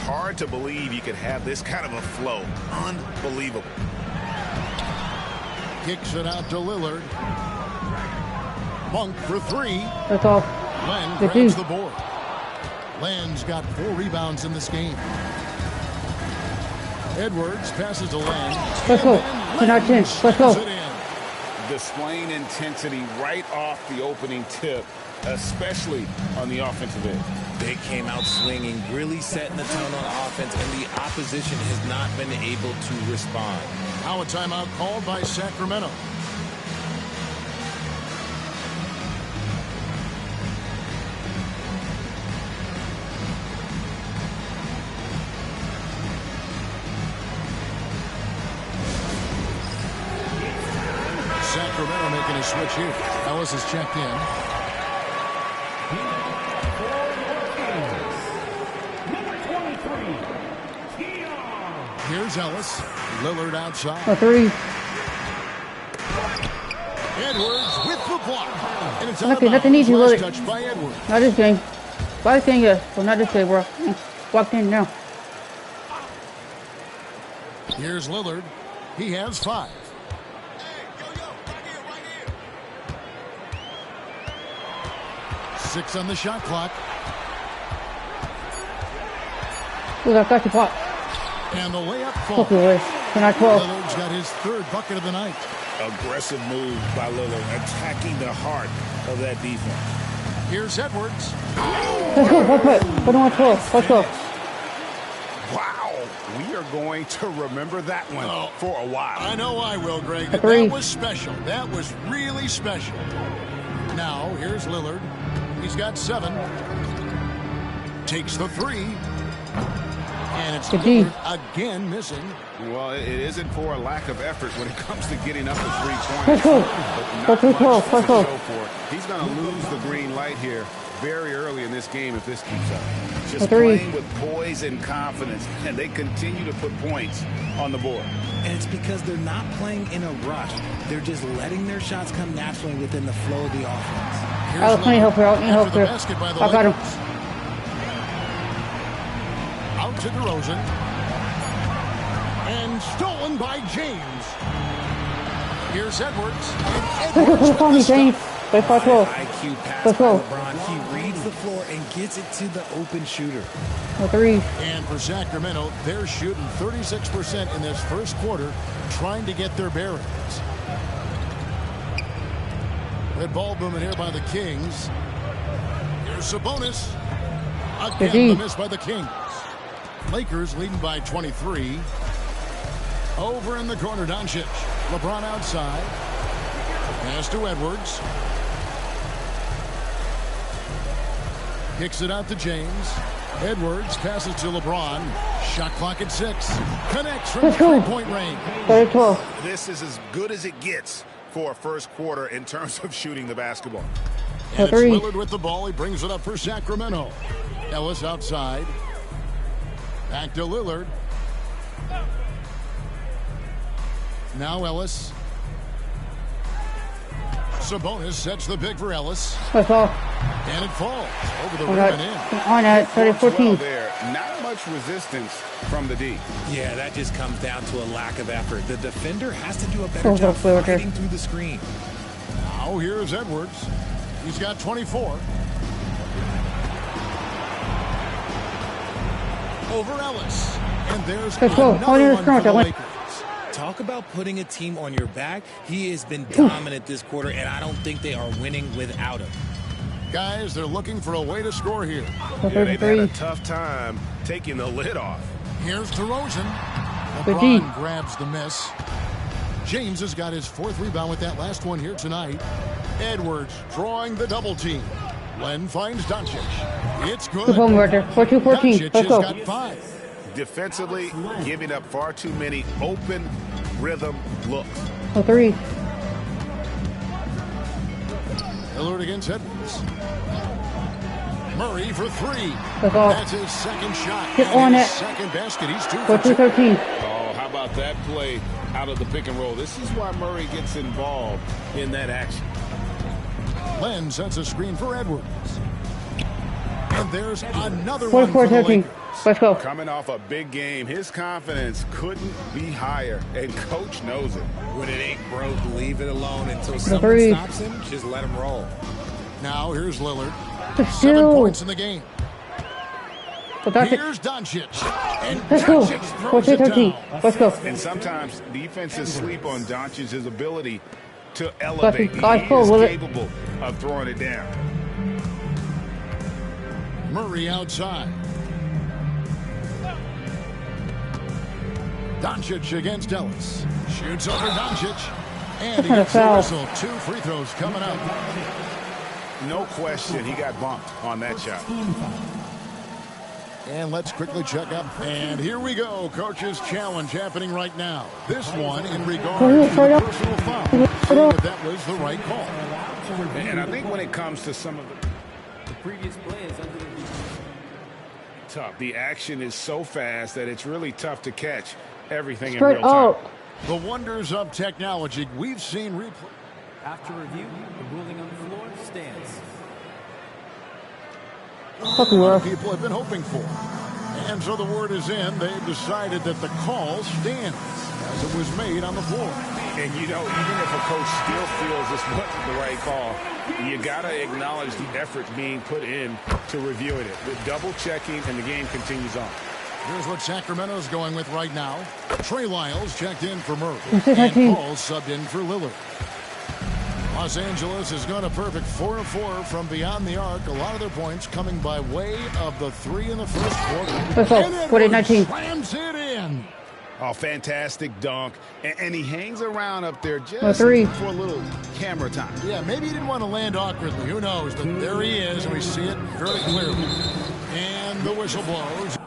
Hard to believe you could have this kind of a flow. Unbelievable. Kicks it out to Lillard. Monk for 3. That's all. Len grabs the board. Len's got 4 rebounds in this game. Edwards passes to Len. Let's go. Let's go. Displaying intensity right off the opening tip. especially on the offensive end. They came out swinging, really setting the tone on offense, and the opposition has not been able to respond. Now a timeout called by Sacramento. Sacramento making a switch here. Ellis is checked in. Here's Ellis. Lillard outside. A 3. Edwards with the block. And it's Okay, nothing easy, last Lillard. touch by Edwards. Not this game. Last game, yes. Well, not this game, bro. Walked in now. Here's Lillard. He has 5. Six on the shot clock. Look, I got your pop. And the layup falls. Okay, can I 12? Lillard's got his 3rd bucket of the night. Aggressive move by Lillard, attacking the heart of that defense. Here's Edwards. Let's go, let's play. Put him on 12. Let's go. Wow, we are going to remember that one for a while. I know I will, Greg. That was special. That was really special. Now, here's Lillard. He's got 7. Takes the 3. And it's Lillard again missing. Well, it isn't for a lack of effort when it comes to getting up to 3 points. Let's go. But not much Let's go. to show for it. He's going to lose the green light here very early in this game if this keeps up. Just playing with poise and confidence, and they continue to put points on the board. And it's because they're not playing in a rush. They're just letting their shots come naturally within the flow of the offense. I was playing help here. I got him. Out to DeRozan. And stolen by James. Here's Edwards. Let's go, James. Play 5-12. IQ pass Let's by go. LeBron. He reads the floor and gets it to the open shooter. A 3. And for Sacramento, they're shooting 36% in this first quarter, trying to get their bearings. That ball moving here by the Kings. Here's Sabonis. Again, the miss by the Kings. Lakers leading by 23. Over in the corner, Doncic. LeBron outside. Pass to Edwards. Kicks it out to James. Edwards passes to LeBron. Shot clock at 6. Connects from 3-point range. 12. This is as good as it gets for a first quarter in terms of shooting the basketball. And it's Lillard with the ball. He brings it up for Sacramento. Ellis outside. Back to Lillard. Now Ellis. Sabonis sets the pick for Ellis. That's all. And it falls over the rim and in. On at 30-14. There, not much resistance from the D. Yeah, that just comes down to a lack of effort. The defender has to do a better job fighting through the screen. Now here's Edwards. He's got 24. Over Ellis. And there's another one for the Lakers. Talk about putting a team on your back. He has been dominant this quarter, and I don't think they are winning without him. Guys, they're looking for a way to score here. Yeah, they've had a tough time taking the lid off. Here's DeRozan. LeBron grabs the miss. James has got his 4th rebound with that last one here tonight. Edwards drawing the double team. Len finds Doncic. It's good. Doncic has got 5. Defensively, giving up far too many open rhythm looks. A 3. Lillard against Edwards. Murray for 3. That's his second shot. Hit on it. Second basket. He's 2 for 13. Oh, how about that play out of the pick and roll? This is why Murray gets involved in that action. Len sets a screen for Edwards. And there's another one for the 13. Lakers. Let's go. Coming off a big game, his confidence couldn't be higher, and coach knows it. When it ain't broke, leave it alone until someone stops him. Just let him roll. Now here's Lillard. 7 points in the game. Here's Doncic. And Let's go. Doncic throws it 13. down. Let's go. And sometimes defenses sleep on Doncic's ability to elevate. He is will capable of throwing it down. Murray outside. Doncic against Ellis. Shoots over Doncic. And he gets the whistle. 2 free throws coming up. No question, he got bumped on that shot. And let's quickly check up. And here we go. Coach's challenge happening right now. This one in regards to the personal foul. Seeing if that was the right call. And I think when it comes to some of the previous play is under the tough. The action is so fast that it's really tough to catch everything in real time. The wonders of technology. We've seen replay. After review, the ruling on the floor stands. A lot of people have been hoping for. And so the word is in. They've decided that the call stands as it was made on the floor. And, you know, even if a coach still feels this wasn't the right call, you got to acknowledge the effort being put in to reviewing it. The double checking, and the game continues on. Here's what Sacramento's going with right now. Trey Lyles checked in for Murray. And Paul subbed in for Lillard. Los Angeles has gone a perfect 4 of 4 from beyond the arc. A lot of their points coming by way of the 3 in the first quarter. And Edwards slams it in. Oh, fantastic dunk. And he hangs around up there just for a little camera time. Yeah, maybe he didn't want to land awkwardly. Who knows? But there he is, and we see it very clearly. And the whistle blows.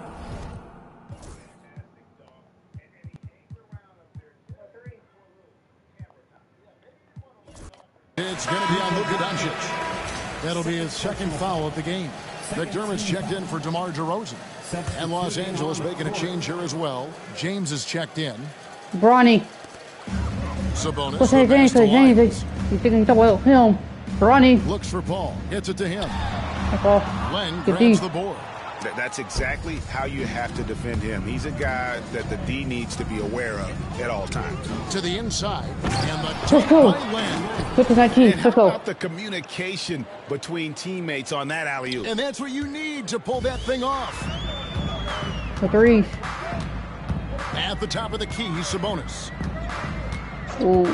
It's going to be on Luka Doncic. That'll be his second foul of the game. McDermott's checked in for DeMar DeRozan. And Los Angeles making a change here as well. James is checked in. Bronny. Sabonis. You thinking about him? Bronny. Looks for Paul. Gets it to him. Len grabs the board. That's exactly how you have to defend him. He's a guy that the D needs to be aware of at all times. To the inside. And the take by Len. Let's how go. about the communication between teammates on that alley-oop? And that's what you need to pull that thing off. The 3. At the top of the key, Sabonis. Ooh.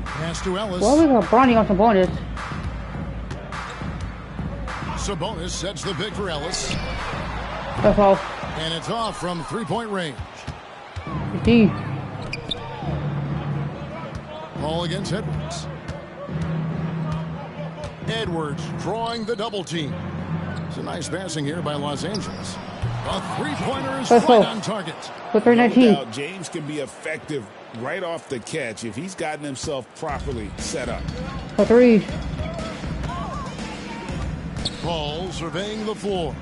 Pass to Ellis. Well, we got Bronny on Sabonis. Sabonis sets the pick for Ellis. That's all. And it's off from three-point range. Ball against Edwards. Edwards drawing the double team. It's a nice passing here by Los Angeles. A three-pointer is right on target. With 319. No doubt James can be effective right off the catch if he's gotten himself properly set up. For 3. Paul surveying the floor.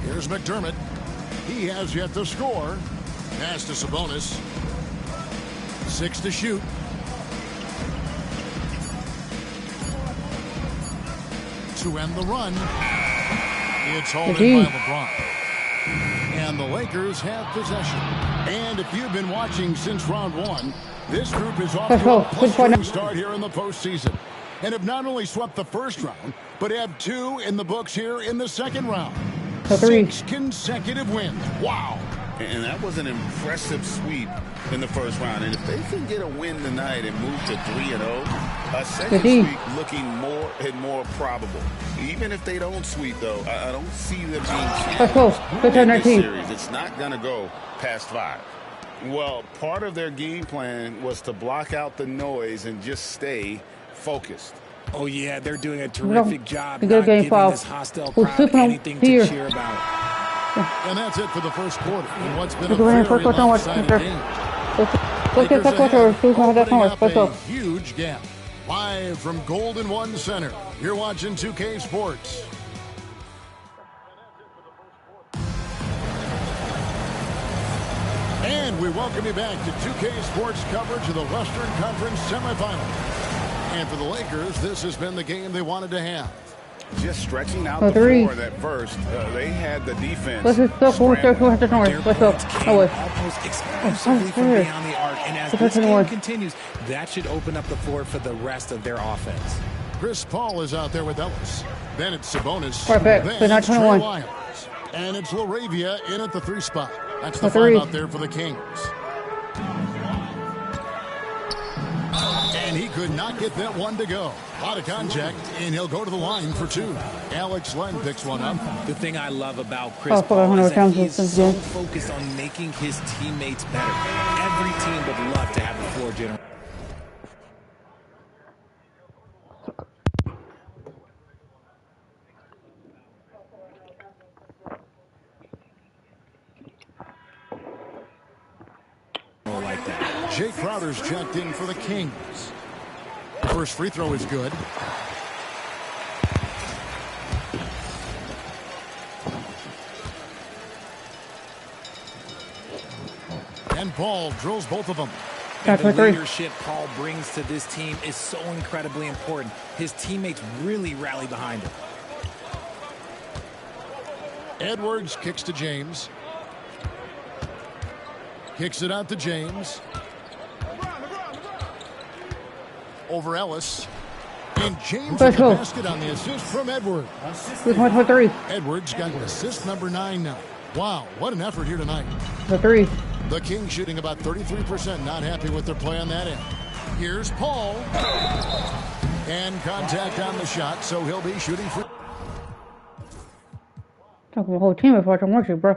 Here's McDermott. He has yet to score. Pass to Sabonis. 6 to shoot. To end the run. It's holding by LeBron. And the Lakers have possession. And if you've been watching since round 1, this group is off to a blistering start here in the postseason. And have not only swept the first round, but have 2 in the books here in the second round. 6 consecutive wins. Wow. And that was an impressive sweep in the first round. And if they can get a win tonight and move to 3-0, a second sweep looking more and more probable. Even if they don't sweep, though, I don't see them being challenged in this series. It's not going to go past 5. Well, part of their game plan was to block out the noise and just stay focused. Oh, yeah, they're doing a terrific job not giving this hostile crowd anything to cheer about. And that's it for the first quarter. And what's been a very lopsided game. Lakers ahead up a huge gap. Live from Golden One Center, you're watching 2K Sports. And we welcome you back to 2K Sports coverage of the Western Conference semifinals. And for the Lakers, this has been the game they wanted to have. Just stretching out the floor at first. They had the defense. Let's go. Almost exclusively from beyond the arc. And as this game continues, that should open up the floor for the rest of their offense. Chris Paul is out there with Ellis. Then it's Sabonis. Perfect. Then it's Trey Lyles. And it's LaRavia in at the 3 spot. That's the 5 out there for the Kings. And he could could not get that one to go. A lot of contact, and he'll go to the line for two. Alex Len picks one up. The thing I love about Chris Paul is that he's so focused on making his teammates better. Every team would love to have a floor general. Like that. Jay Crowder's checked in for the Kings. First free throw is good. And Paul drills both of them. And the leadership Paul brings to this team is so incredibly important. His teammates really rally behind him. Edwards kicks to James. Kicks it out to James. Over Ellis. And James with the basket on the assist from Edwards. Edwards got assist number 9 now. Wow, what an effort here tonight. The Kings shooting about 33%. Not happy with their play on that end. Here's Paul. And contact on the shot, so he'll be shooting free. Talking the whole team if I can watch it, bro.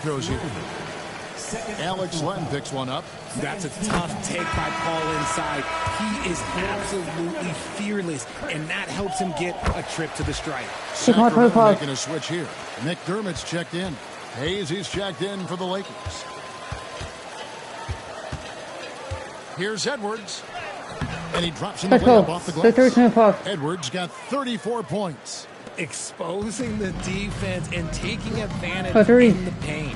Throws here. Alex Len picks one up. That's a tough take by Paul inside. He is absolutely fearless, and that helps him get a trip to the stripe. Sacramento making a switch here. McDermott's checked in. Hayes, he's checked in for the Lakers. Here's Edwards. And he drops in the layup off the glass. Edwards got 34 points. Exposing the defense and taking advantage in the paint.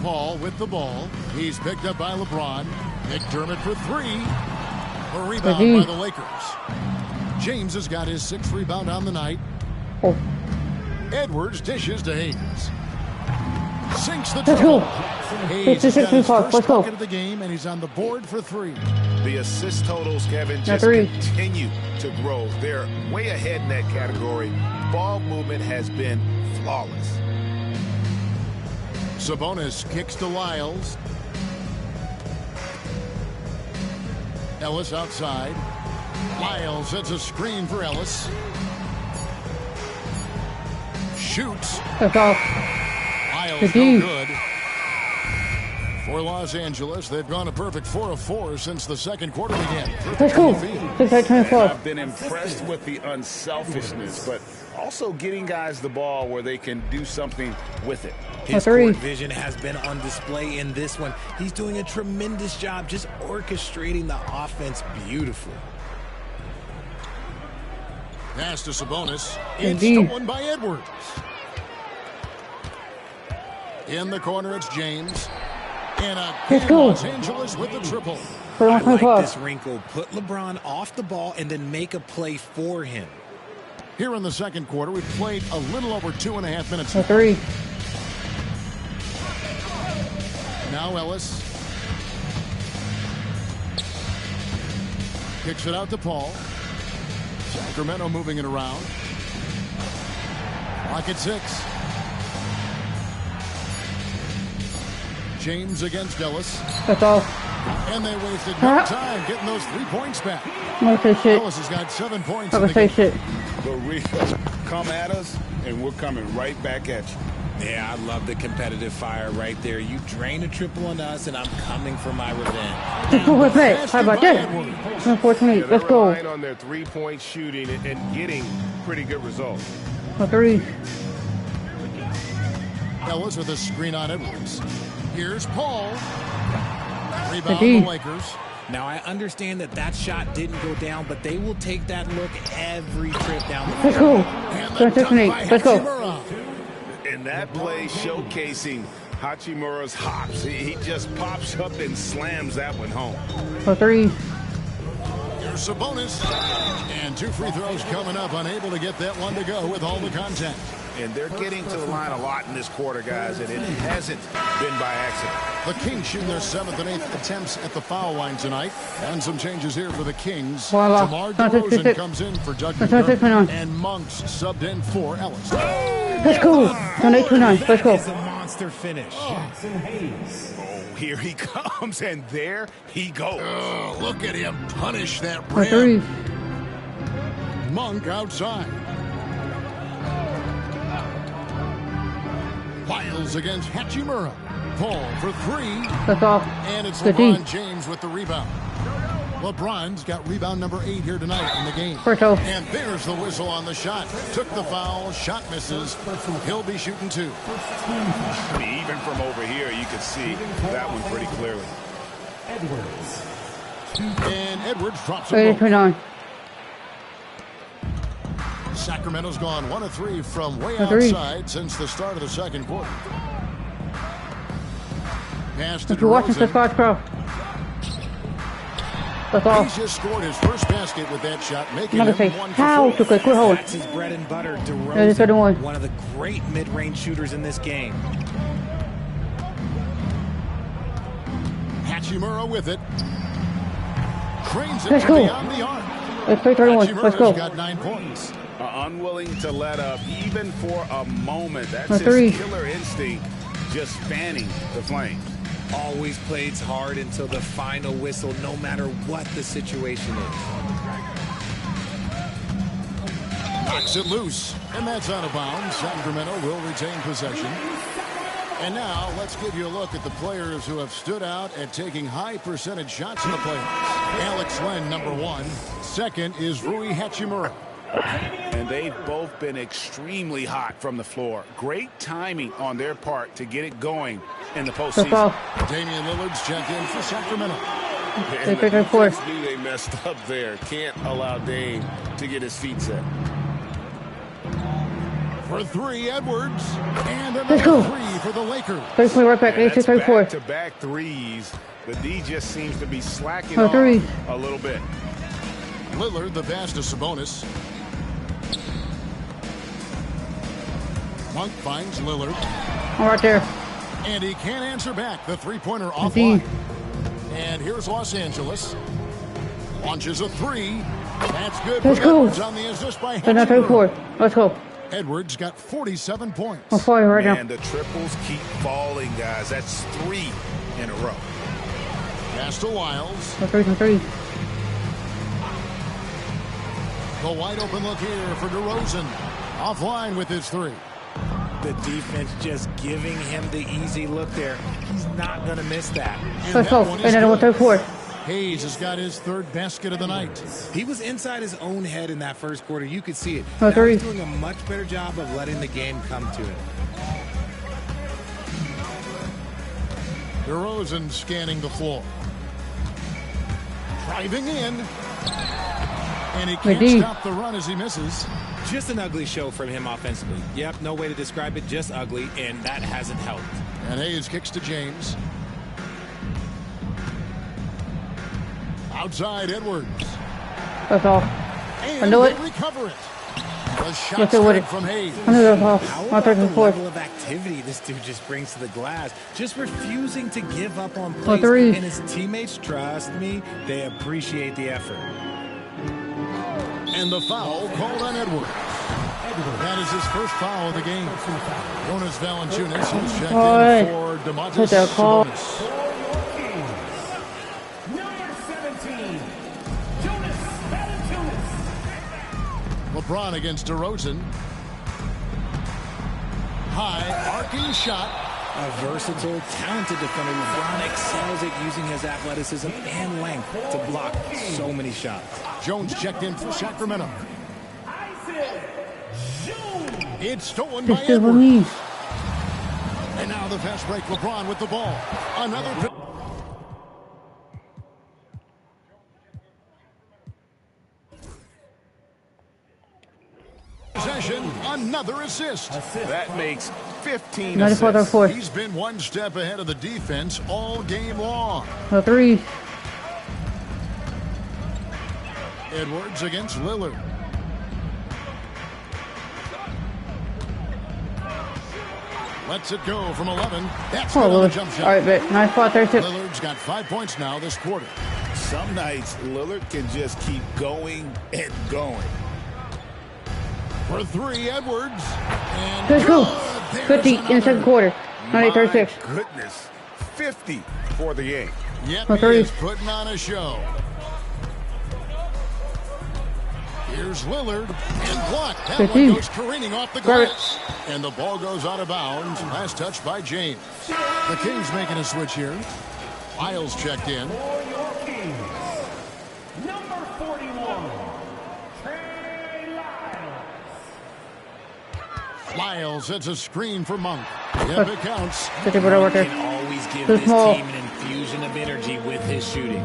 Paul with the ball. He's picked up by LeBron. McDermott for three. A rebound by the Lakers. James has got his 6th rebound on the night. Edwards dishes to Hayes. Sinks the triple. Hayes has got his first bucket of the game, and he's on the board for 3. The assist totals, Kevin, just continue to grow. They're way ahead in that category. Ball movement has been flawless. Sabonis kicks to Lyles. Ellis outside. Lyles sets a screen for Ellis. Shoots. Lyles no good. For Los Angeles, they've gone a perfect 4 of 4 since the second quarter began. Let's go. I've been impressed with the unselfishness, but also getting guys the ball where they can do something with it. His court vision has been on display in this one. He's doing a tremendous job just orchestrating the offense beautifully. Pass to Sabonis. It's stolen by Edwards. In the corner, it's James. And Los Angeles with the triple. I like this wrinkle. Put LeBron off the ball and then make a play for him. Here in the second quarter, we've played a little over 2.5 minutes. Now Ellis. Kicks it out to Paul. Sacramento moving it around. Clock at 6. James against Ellis. That's all. And they wasted no time getting those 3 points back. Ellis has got 7 points. I'm gonna say shit. The Ricos come at us, and we're coming right back at you. Yeah, I love the competitive fire right there. You drain a triple on us, and I'm coming for my revenge. What's that? How about that? 428. Let's go. Relying on their three-point shooting and getting pretty good results. Ellis with a screen on Edwards. Here's Paul. Rebound the Lakers. Now, I understand that shot didn't go down, but they will take that look every trip down the floor. Let's go. And that play showcasing Hachimura's hops. He just pops up and slams that one home. For 3. Here's Sabonis. And 2 free throws coming up. Unable to get that one to go with all the contact. And they're getting to the line a lot in this quarter, guys, and it hasn't been by accident. The Kings shooting their 7th and 8th attempts at the foul line tonight. And some changes here for the Kings. Voila. DeMar DeRozan comes in for Doug McDermott. And Monks subbed in for Ellis. Let's go. It's 8-9. Let's go. It's a monster finish. Oh, here he comes, and there he goes. Oh, look at him punish that For rim. 3. Monk outside. Wiles against Hachimura. Paul for 3. That's off. And it's Good LeBron D. James with the rebound. LeBron's got rebound number 8 here tonight in the game. First off. And there's the whistle on the shot. Took the foul. Shot misses. He'll be shooting 2. I mean, even from over here, you can see that one pretty clearly. And Edwards drops a 8-9. Sacramento's gone 1 of 3 from way 3. outside since the start of the second quarter. Pass to If you're watching, DeRozan. subscribe, bro. That's He's off. just scored his first basket with that shot, making Another him say, 1 how for to 4. quit holding. That's his bread and butter. Yeah, this other one. DeRozan, one of the great mid-range shooters in this game. Hachimura with it. Cranes it Let's to go. beyond the arc. It's 3-31. Let's go. Hachimura's got 9 points. Unwilling to let up even for a moment. That's A his 3. killer instinct, just fanning the flames. Always plays hard until the final whistle, no matter what the situation is. Knocks it loose, and that's out of bounds. Sacramento will retain possession. And now let's give you a look at the players who have stood out at taking high percentage shots in the playoffs. Alex Len, number 1. Second is Rui Hachimura. And they've both been extremely hot from the floor. Great timing on their part to get it going in the postseason. Damian Lillard's checked in for Sacramento. And the defense knew they messed up there. Can't allow Dame to get his feet set. For 3, Edwards. And Let's go. another 3 for the Lakers. 3 right back. 8-6-34. Back-to-back threes. The D just seems to be slacking Oh, off 3. a little bit. Lillard, the pass to Sabonis. Monk finds Lillard. I'm right there. And he can't answer back. The three-pointer D. offline. And here's Los Angeles. Launches a 3. That's good. Let's for go. Edwards on the assist by They're not Hachimura. 34. Let's go. Edwards got 47 points. I'm flying right now. And the triples keep falling, guys. That's 3 in a row. Pass to Wiles. 3. The wide open look here for DeRozan. Offline with his 3. The defense just giving him the easy look there. He's not going to miss that. Let's go. And then 1-4. Hayes has got his 3rd basket of the night. He was inside his own head in that first quarter. You could see it. Oh, Now 3. he's doing a much better job of letting the game come to him. DeRozan scanning the floor. Driving in. And he can't stop the run as he misses. Just an ugly show from him offensively. Yep, no way to describe it, just ugly, and that hasn't helped. And Hayes kicks to James. Outside Edwards. That's off. And I knew it. they recover it. The shot Let's go with it. from Hayes. I knew that was off. How I'm about the 34. level of activity this dude just brings to the glass? Just refusing to give up on plays. 3. And his teammates, trust me, they appreciate the effort. And the foul called on Edwards. That is his first foul of the game. Jonas Valanciunas has checked in for Hit that call. Sabonis. LeBron against DeRozan. High arcing shot. A versatile, talented defender. LeBron excels at using his athleticism and length to block so many shots. Jones checked in for Sacramento. It's stolen by Edwards. And now the fast break. LeBron with the ball. Another. Possession, another assist. That makes 15 assists. He's been one step ahead of the defense all game long. 3. Edwards against Lillard. Lets it go from 11. That's Oh, good on the Lillard. jump shot. All right, bet. Nice spot, 36. Lillard's got 5 points now this quarter. Some nights, Lillard can just keep going and going. For 3, Edwards. And Let's go. good. 50 in the second quarter. 98-36. My goodness. 50 for the game. Yep, For he 3. is putting on a show. Here's Lillard and blocked. That 15. one goes careening off the glass. And the ball goes out of bounds. Last touch by James. The Kings making a switch here. Lyles checked in. Number 41. Lyles hits a screen for Monk. Yep, it counts. Monk can always give this team an infusion of energy with his shooting.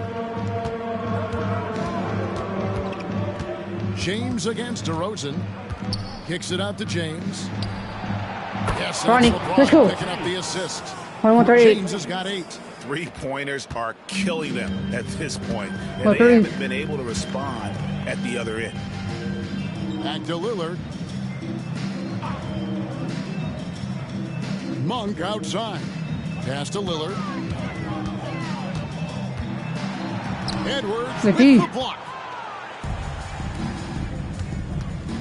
James against DeRozan. Kicks it out to James. Yes, Ronnie, LeBron let's go. picking up the assist. 21-38. James has got 8. Three-pointers are killing them at this point, and Oh, they three. haven't been able to respond at the other end. Back to Lillard. Monk outside. Pass to Lillard. Edwards with McGee. the block.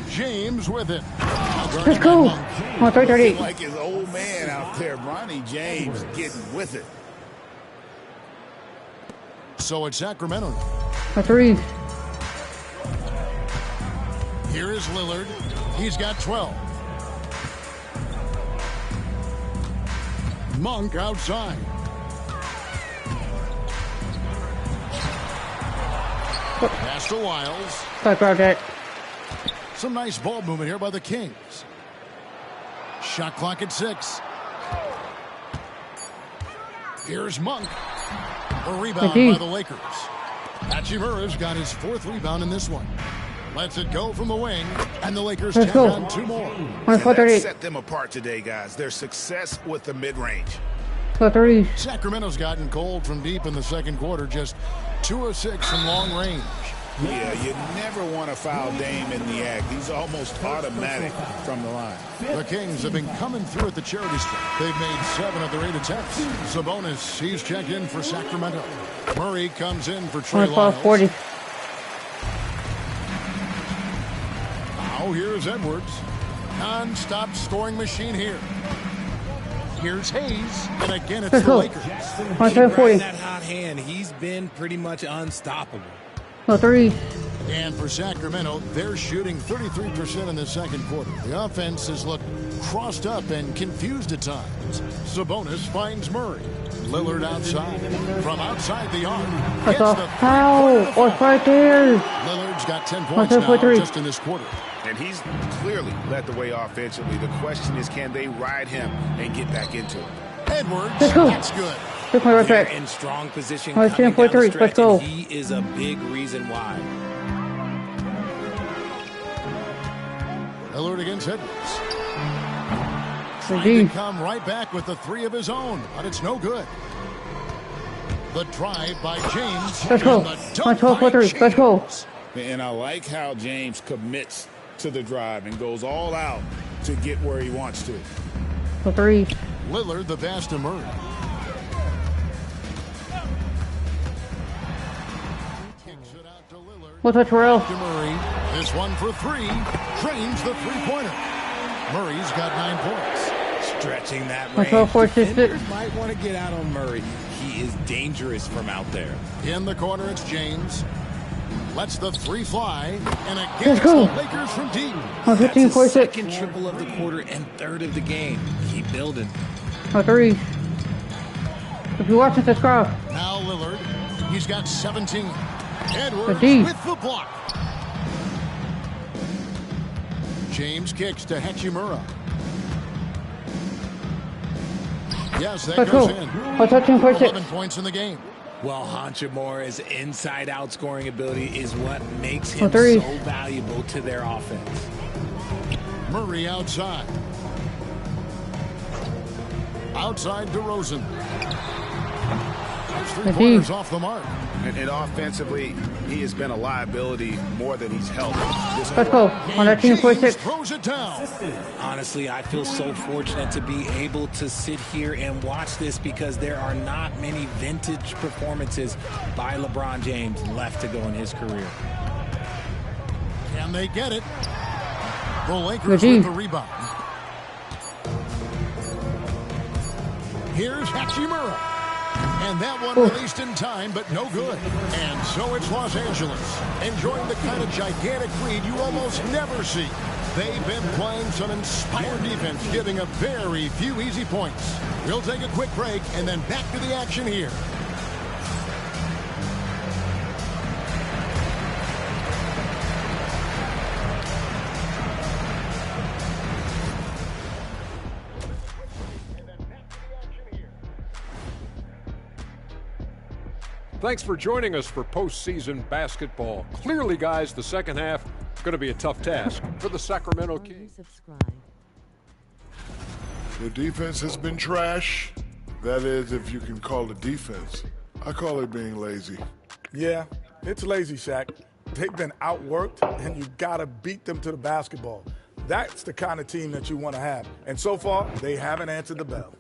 James with it. Let's go. Looking 38. like his old man out there, Bronny James, getting with it. So it's Sacramento. For 3. Here is Lillard. He's got 12. Monk outside. Pass to Lyles. Back out that. Some nice ball movement here by the Kings. Shot clock at 6. Here's Monk. A rebound by the Lakers. Hachimura's got his 4th rebound in this one. Lets it go from the wing, and the Lakers Let's tack go. on 2 more. And that set them apart today, guys. Their success with the mid-range. For 3. Sacramento's gotten cold from deep in the second quarter, just 2 of 6 from long range. Yeah, you never want to foul Dame in the act. He's almost automatic from the line. The Kings have been coming through at the charity stripe. They've made 7 of their 8 attempts. Sabonis, he's checked in for Sacramento. Murray comes in for Trey Lyles. 40. Now here's Edwards. Non-stop scoring machine here. Here's Hayes, and again it's the Lakers. Keep riding that hot hand. He's been pretty much unstoppable. For 3. And for Sacramento, they're shooting 33% in the second quarter. The offense has looked crossed up and confused at times. Sabonis finds Murray. Lillard outside. From outside the arc. That's off. Ow! What's right there? Lillard's got 10 points now just in this quarter. And he's clearly led the way offensively. The question is, can they ride him and get back into it? Edwards, let's go. That's good. They're in strong position coming down the stretch, let's go. and he is a big reason why. Lillard against Edwards. Trying to come right back with the 3 of his own, but it's no good. The drive by James. Let's go. 12-3. Let's go. And I like how James commits to the drive and goes all out to get where he wants to. For 3. Lillard, the pass to Murray. What's that, Terrell? To Murray. This one for 3. Drains the 3-pointer. Murray's got 9 points. Stretching that Let's range. go, Defenders might want to get out on Murray. He is dangerous from out there. In the corner, it's James. Lets the 3 fly. And again, Let's go. the Lakers from deep. On 15-46. Second triple of the quarter and 3rd of the game. Keep building. For 3. If you watch it, subscribe. Now Lillard. He's got 17. Edwards 15. with the block. James kicks to Hachimura. Yes, that Let's goes go. in. Let's 13-46. 11 points in the game. Well, Hachimura's inside-out scoring ability is what makes him three. so valuable to their offense. Murray outside. Outside DeRozan. 3-pointers off the mark. And offensively, he has been a liability more than he's helped. Let's go. On that team, 46. Throws it down. Honestly, I feel so fortunate to be able to sit here and watch this because there are not many vintage performances by LeBron James left to go in his career. Can they get it? The Lakers with the rebound. Here's Hachimura. And that one released in time, but no good. And so it's Los Angeles, enjoying the kind of gigantic lead you almost never see. They've been playing some inspired defense, giving up very few easy points. We'll take a quick break and then back to the action here. Thanks for joining us for postseason basketball. Clearly, guys, the second half is going to be a tough task for the Sacramento Kings. The defense has been trash. That is, if you can call it defense. I call it being lazy. Yeah, it's lazy, Shaq. They've been outworked, and you got to beat them to the basketball. That's the kind of team that you want to have. And so far, they haven't answered the bell.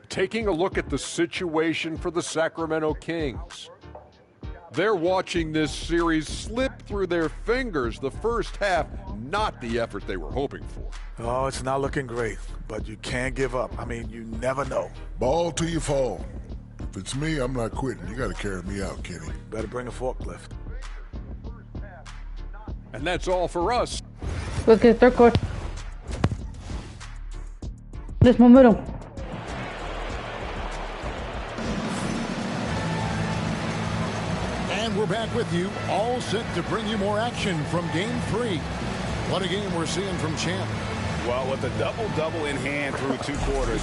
Taking a look at the situation for the Sacramento Kings. They're watching this series slip through their fingers. The first half, not the effort they were hoping for. Oh, it's not looking great, but you can't give up. I mean, you never know. Ball till you fall. If it's me, I'm not quitting. You got to carry me out, Kenny. Better bring a forklift. And that's all for us. Look at third quarter. This momentum. And we're back with you, all set to bring you more action from Game 3. What a game we're seeing from Champ. Well, with a double-double in hand through 2 quarters,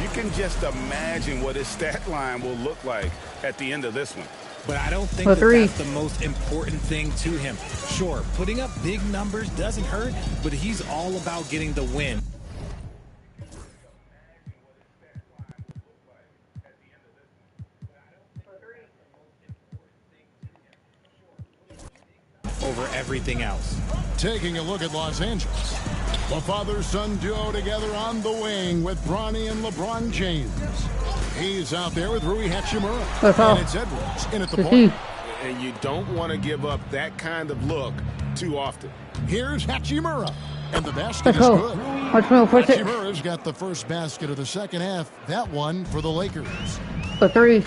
you can just imagine what his stat line will look like at the end of this one. But I don't think that's the most important thing to him. Sure, putting up big numbers doesn't hurt, but he's all about getting the win. Over everything else. Taking a look at Los Angeles. The father-son duo together on the wing with Bronny and LeBron James. He's out there with Rui Hachimura. And it's Edwards in at the point. And you don't want to give up that kind of look too often. Here's Hachimura. And the basket is good. Hachimura's got the first basket of the second half. That one for the Lakers. The 3.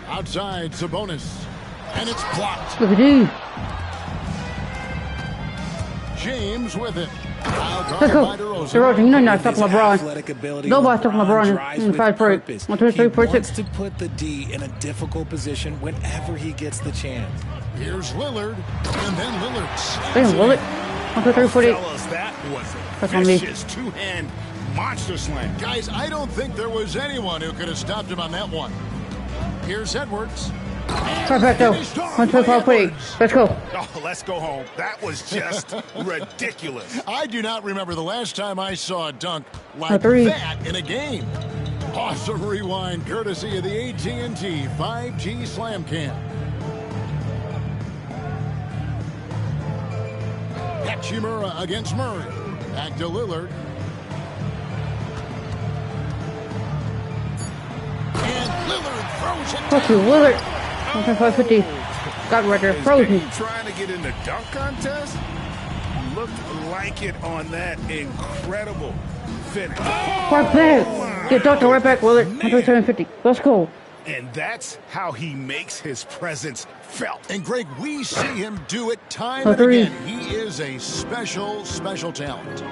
Outside, Sabonis. And it's blocked. Look at you. James with it. Let's go. DeRozan, you know you're not stopping LeBron. Nobody's stopping LeBron in the fast break. 1, 2, 3, 4, 6. He wants to put the D in a difficult position whenever he gets the chance. Here's Lillard, and then Lillard. Damn, Lillard. 1, 2, 3, 4, 8. Fellas, that was a vicious two-hand monster slam. Guys, I don't think there was anyone who could have stopped him on that one. Here's Edwards. Perfecto. 1, 2, 3, 4, 8. Let's go. Oh, let's go home. That was just ridiculous. I do not remember the last time I saw a dunk like that in a game. Awesome rewind courtesy of the AT&T 5G Slam Cam. Hachimura against Murray. Back to Lillard. And Lillard throws it. Fuck you, Lillard. 1.550. Got right there, frozen. Trying to get in the dunk contest? Looked like it on that incredible finish. Right back. Get Dr. right back, Willard. 1.750. Let's go. And that's how he makes his presence felt. And Greg, we see him do it time and again. He is a special, special talent.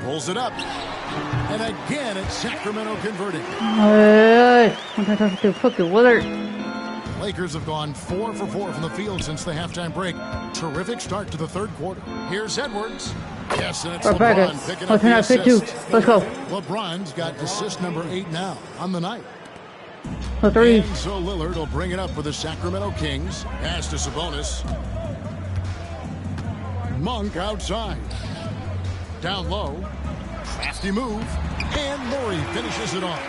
Pulls it up. And again, it's Sacramento converting. 1.750. Fuck you, Willard. Lakers have gone 4 for 4 from the field since the halftime break. Terrific start to the third quarter. Here's Edwards. Yes, and it's LeBron picking up the assist. Let's go. LeBron's got assist number 8 now on the night. The 3. And so Lillard will bring it up for the Sacramento Kings. Pass to Sabonis. Monk outside. Down low. Crafty move, and Murray finishes it off.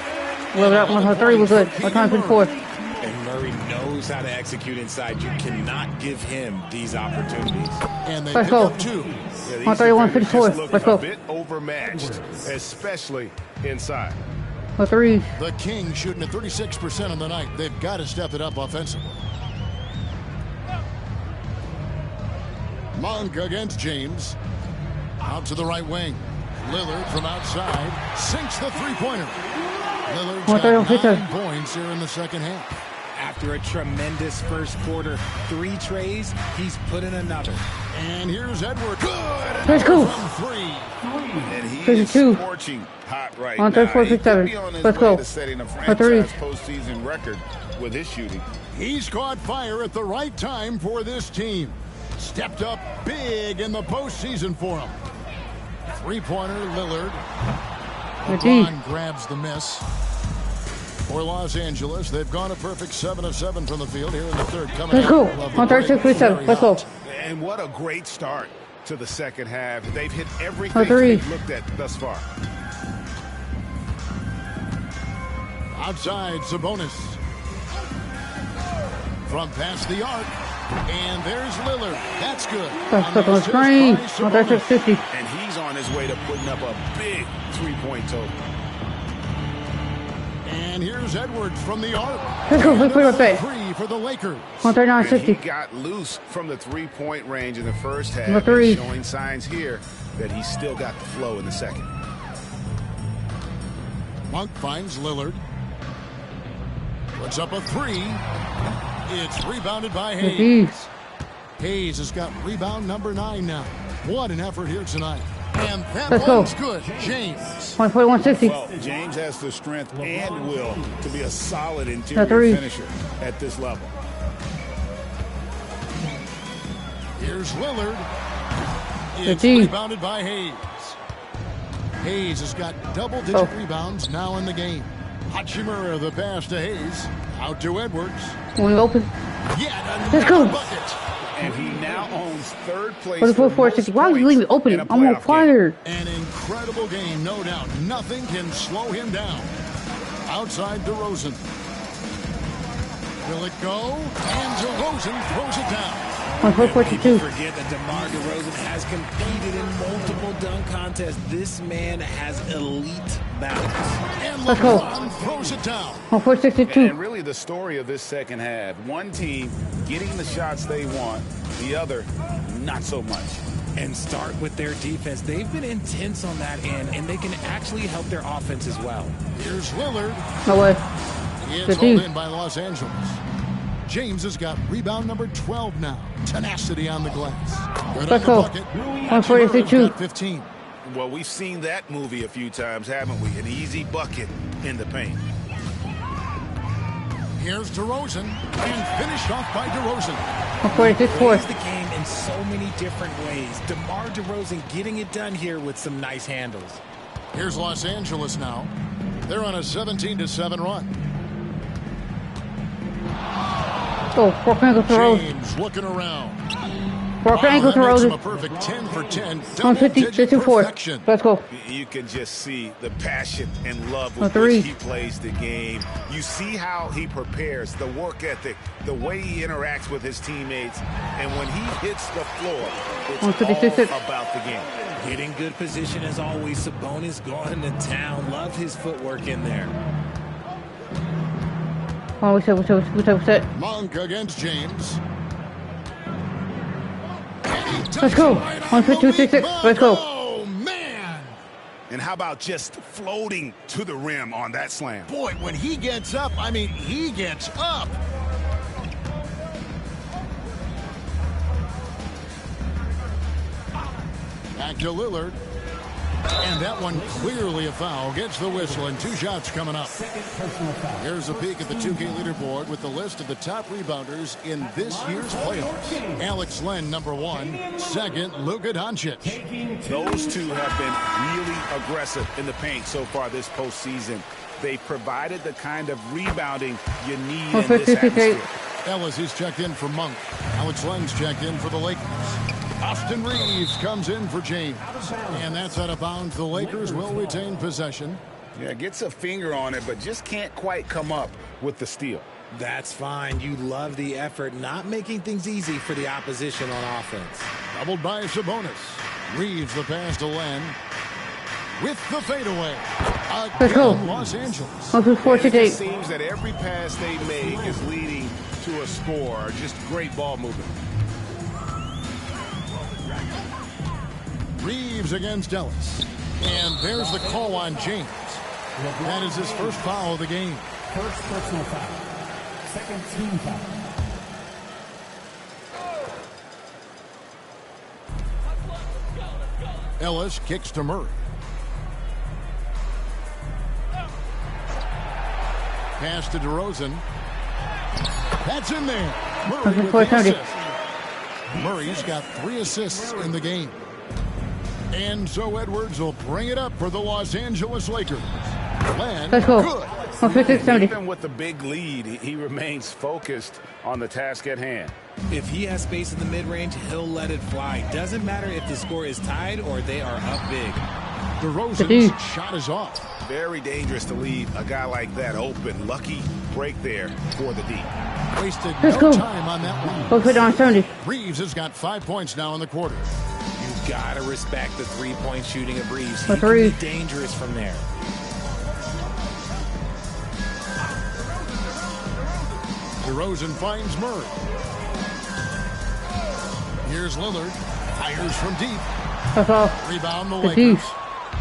Well, that one, her 3 was good. Her time 4. And Murray knows how to execute inside. You cannot give him these opportunities. And they Let's pick go. up 2. Yeah, 131-54. Let's go. A bit overmatched, especially inside. Her 3. The Kings shooting at 36% on the night. They've got to step it up offensively. Monk against James. Out to the right wing. Lillard from outside sinks the three-pointer. Lillard's got 9 points here in the second half. After a tremendous first quarter, 3 trays, he's put in another. And here's Edward. Good. Let's go. From 3. And he is 32. scorching hot right On now. 34, He could 57. be on his Let's way go. to setting a Her 3. franchise postseason record with his shooting. He's caught fire at the right time for this team. Stepped up big in the postseason for him. Three-pointer, Lillard. LeBron grabs the miss. For Los Angeles, they've gone a perfect 7 of 7 from the field here in the third. Let's go. On 36-37. Let's go. And what a great start to the second half. They've hit everything three. they've looked at thus far. Outside, Sabonis. From past the arc. And there's Lillard. That's good. That's good on the screen. On 36-50. And he's on his way to putting up a big three-point total. And here's Edwards from the arc. Let's go. Let's play with that. 3 for the Lakers. On And he 39-60. got loose from the three-point range in the first half. Number 3. Showing signs here that he's still got the flow in the second. Monk finds Lillard. Puts up a 3. It's rebounded by Hayes. Hayes has got rebound number 9 now. What an effort here tonight. And that one's good. James. 141-60. Well, James has the strength and will to be a solid interior finisher at this level. Here's Lillard. It's rebounded by Hayes. Hayes has got double-digit rebounds now in the game. Hachimura the pass to Hayes. Out to Edwards. When we open. Let's go. Bucket. And he now owns third place. 44-60. Why would you leave me open? I'm on fire. An incredible game, no doubt. Nothing can slow him down. Outside DeRozan. Will it go? And DeRozan throws it down. People forget that DeMar DeRozan has competed in multiple dunk contests. This man has elite balance. And Let's go. LeBron throws it down. 142. And really the story of this second half, one team getting the shots they want, the other not so much. And start with their defense. They've been intense on that end, and they can actually help their offense as well. Here's Lillard. No way. It's held in by Los Angeles. James has got rebound number 12 now. Tenacity on the glass. Good Let's on go. the bucket. 142. 15. Well, we've seen that movie a few times, haven't we? An easy bucket in the paint. Here's DeRozan. And finished off by DeRozan. 146-4. Plays the game in so many different ways. DeMar DeRozan getting it done here with some nice handles. Here's Los Angeles now. They're on a 17-7 run. Oh, fork ankle to Rose. James looking around. Fork ankle to Rose. A perfect 10 for 10. 150-54. Let's go. You can just see the passion and love A with 3. which he plays the game. You see how he prepares, the work ethic, the way he interacts with his teammates. And when he hits the floor, it's 156. all about the game. Getting good position as always. Sabonis going to town. Love his footwork in there. Oh, we said. Monk against James. Let's go. 152-66. Let's go. Oh, man. And how about just floating to the rim on that slam? Boy, when he gets up, I mean, he gets up. Back to Lillard. And that one clearly a foul. Gets the whistle and 2 shots coming up. Here's a peek at the 2K leaderboard with the list of the top rebounders in this year's playoffs. Alex Len, number 1. Second, Luka Doncic. Those two have been really aggressive in the paint so far this postseason. They provided the kind of rebounding you need in this atmosphere. Ellis is checked in for Monk. Alex Len's checked in for the Lakers. Austin Reeves comes in for James. And that's out of bounds. The Lakers will retain possession. Yeah, gets a finger on it, but just can't quite come up with the steal. That's fine. You love the effort, not making things easy for the opposition on offense. Doubled by Sabonis. Reeves the pass to Len. With the fadeaway. Again, Los Angeles. It just seems that every pass they make is leading to a score. Just great ball movement. Reeves against Ellis. And there's the call on James. That is his first foul of the game. First personal foul. Second team foul. Ellis kicks to Murray. Pass to DeRozan. That's in there. Murray with the assist. Murray's got 3 assists in the game. And so Edwards will bring it up for the Los Angeles Lakers. Let's go. Even with the big lead, he remains focused on the task at hand. If he has space in the mid-range, he'll let it fly. Doesn't matter if the score is tied or they are up big. DeRozan's shot is off. Very dangerous to leave a guy like that open. Lucky break there for the D. Wasted no time on that one. Go put on 70. Reeves has got 5 points now in the quarter. You've got to respect the three-point shooting of Reeves. He can be dangerous from there. DeRozan finds Murray. Here's Lillard. Fires from deep. Rebound the Lakers.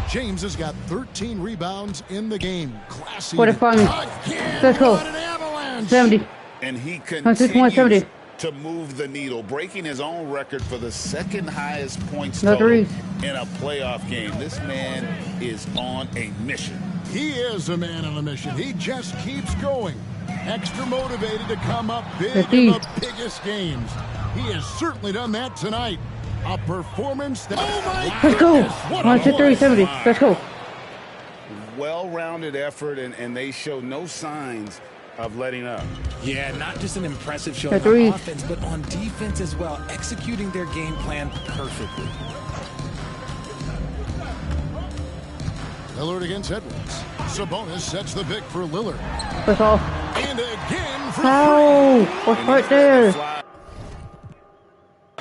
James has got 13 rebounds in the game. Classy. 45. Let's go. 70. And he continues to move the needle, breaking his own record for the second highest points total in a playoff game. This man is on a mission. He is a man on a mission. He just keeps going. Extra motivated to come up big in the biggest games. He has certainly done that tonight. A performance that... Oh my Let's go. 1, 2, 3, 70. Let's go. Well-rounded effort, and they show no signs of letting up. Yeah, not just an impressive showing on offense, but on defense as well, executing their game plan perfectly. Lillard against Edwards. Sabonis sets the pick for Lillard. That's all. And again for what's right there?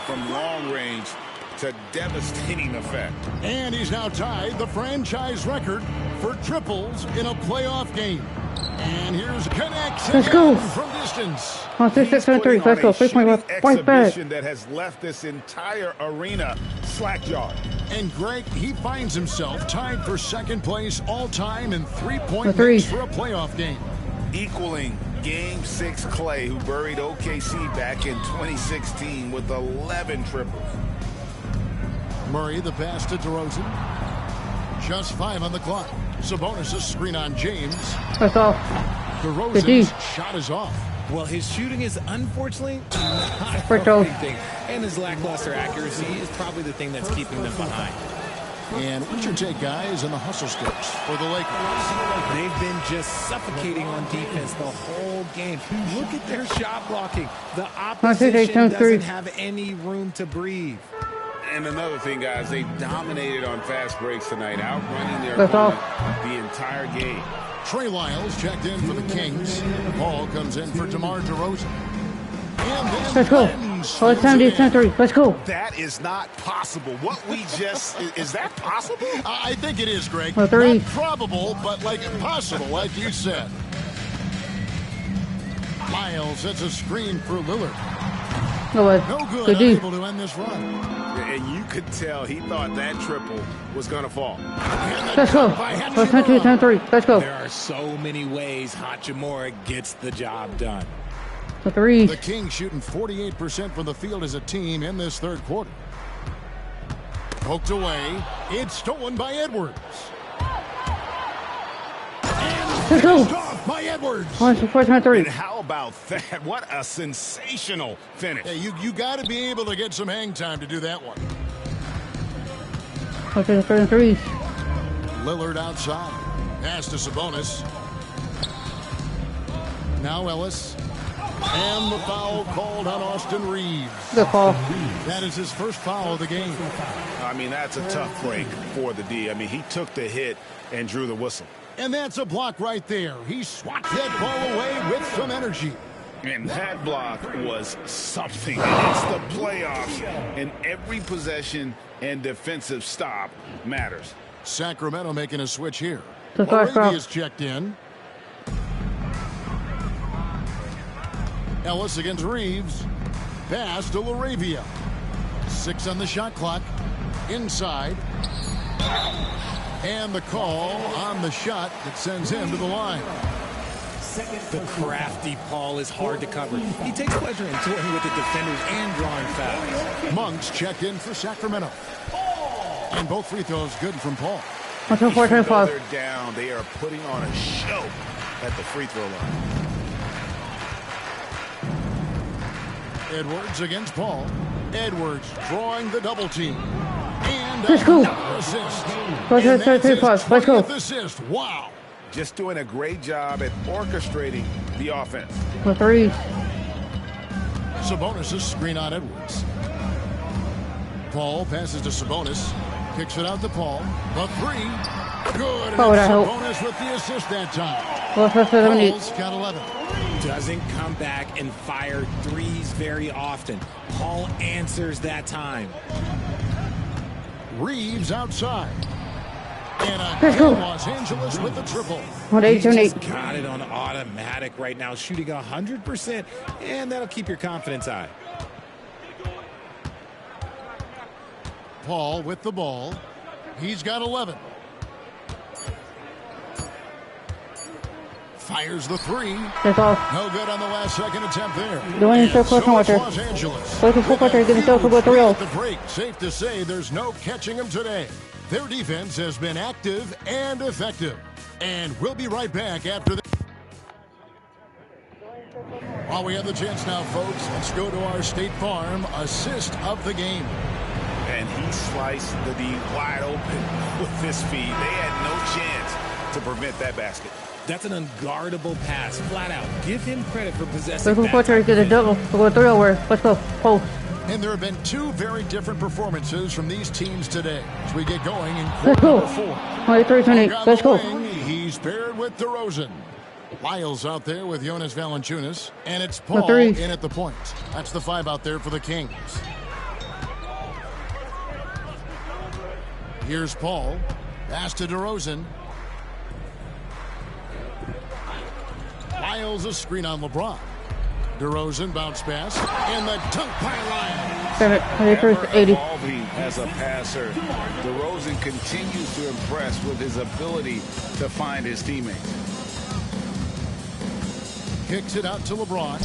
From long range to devastating effect. And he's now tied the franchise record for triples in a playoff game. And here's a connection. Let's go. From distance. 1, 6, 6, 7, 3. Let's go. 3.5. Right back. That has left this entire arena slack-jawed. And Greg, he finds himself tied for second place all-time in three-point mix for a playoff game. Equaling Game 6 Clay, who buried OKC back in 2016 with 11 triples. Murray, the pass to DeRozan. Just 5 on the clock. Sabonis' screen on James. That's off. DeRozan's shot is off. Well, his shooting is unfortunately not everything. And his lackluster accuracy is probably the thing that's keeping them behind. And what's your take, guys, on the hustle sticks for the Lakers? They've been just suffocating on defense the whole game. Look at their shot blocking. The opposition doesn't have any room to breathe. And another thing, guys, they dominated on fast breaks tonight, outrunning their opponent the entire game. Trey Lyles checked in for the Kings. Ball comes in for DeMar DeRozan. Let's go. 70-3. Let's go. That is not possible. What we just... is that possible? I think it is, Greg. Not probable, but like possible, like you said. Lyles sets a screen for Lillard. No good, unable to end this run. And you could tell he thought that triple was going to fall. Let's go. 10-2, 10-3. Let's go. There are so many ways Hachimura gets the job done. The Kings shooting 48% from the field as a team in this third quarter. Poked away. It's stolen by Edwards. Let's go. By Edwards. 1, 4, 10-3. And how about that? What a sensational finish. Hey, you got to be able to get some hang time to do that one. 3. Lillard outside. Pass to Sabonis. Now Ellis. And the foul called on Austin Reeves. Good call. That is his first foul of the game. I mean, that's a tough break for the D. I mean, he took the hit and drew the whistle. And that's a block right there. He swats that ball away with some energy. And that block was something. It's the playoffs, and every possession and defensive stop matters. Sacramento making a switch here. Laravia Laravia's checked in. Ellis against Reeves. Pass to Laravia. 6 on the shot clock. Inside. And the call on the shot that sends him to the line. The crafty Paul is hard to cover. He takes pleasure in toying with the defenders and drawing fouls. Monks checked in for Sacramento. And both free throws good from Paul. Even though they're down, they are putting on a show at the free throw line. Edwards against Paul. Edwards drawing the double team. And let's go. Assist. Let's go. Assist. Wow. Just doing a great job at orchestrating the offense. For 3. Sabonis' screen on Edwards. Paul passes to Sabonis. Kicks it out to Paul. The 3. Good. Oh, that Sabonis with the assist that time. Paul's got 11. Doesn't come back and fire threes very often. Paul answers that time. Reeves outside. And again, Los Angeles with the triple. He just got it on automatic right now, shooting 100%, and that'll keep your confidence high. Paul with the ball. He's got 11. Fires the 3. That's off. No good on the last second attempt there. Doing so close to water. Los Angeles. Getting so close to real. The break. Safe to say there's no catching them today. Their defense has been active and effective. And we'll be right back after this. While we have the chance now, folks, let's go to our State Farm assist of the game. And he sliced the D wide open with this feed. They had no chance to prevent that basket. That's an unguardable pass, flat out. Give him credit for possessing that. Get a double. Go 3 over. Let's go. Post. And there have been 2 very different performances from these teams today as we get going in quarter number 4. 23-28. Let's go. He's paired with DeRozan. Lyles out there with Jonas Valanciunas. And it's Paul in at the point. That's the 5 out there for the Kings. Here's Paul. Pass to DeRozan. Lyles a screen on LeBron. DeRozan bounce pass. And the dunk by Lyles. 80. Evolving as a passer, DeRozan continues to impress with his ability to find his teammates. Kicks it out to LeBron.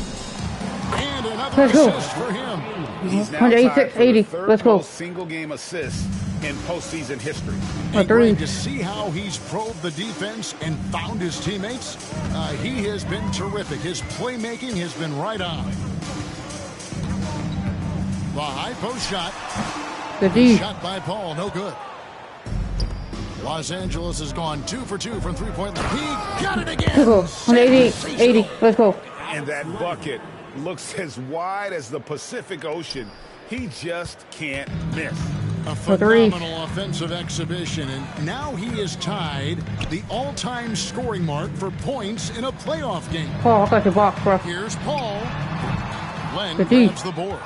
And another assist for him. He's now tied for the 3rd Let's go. most single-game assist in postseason history. And Greg, to see how he's probed the defense and found his teammates, he has been terrific. His playmaking has been right on. The high post shot. The D. Shot by Paul, no good. Los Angeles has gone 2 for 2 from three-point line. He got it again. Let's go. 80. Let's go. And that bucket looks as wide as the Pacific Ocean. He just can't miss. A phenomenal offensive exhibition, and now he is tied the all-time scoring mark for points in a playoff game. Paul, got the box, bro. Here's Paul. Len grabs the board.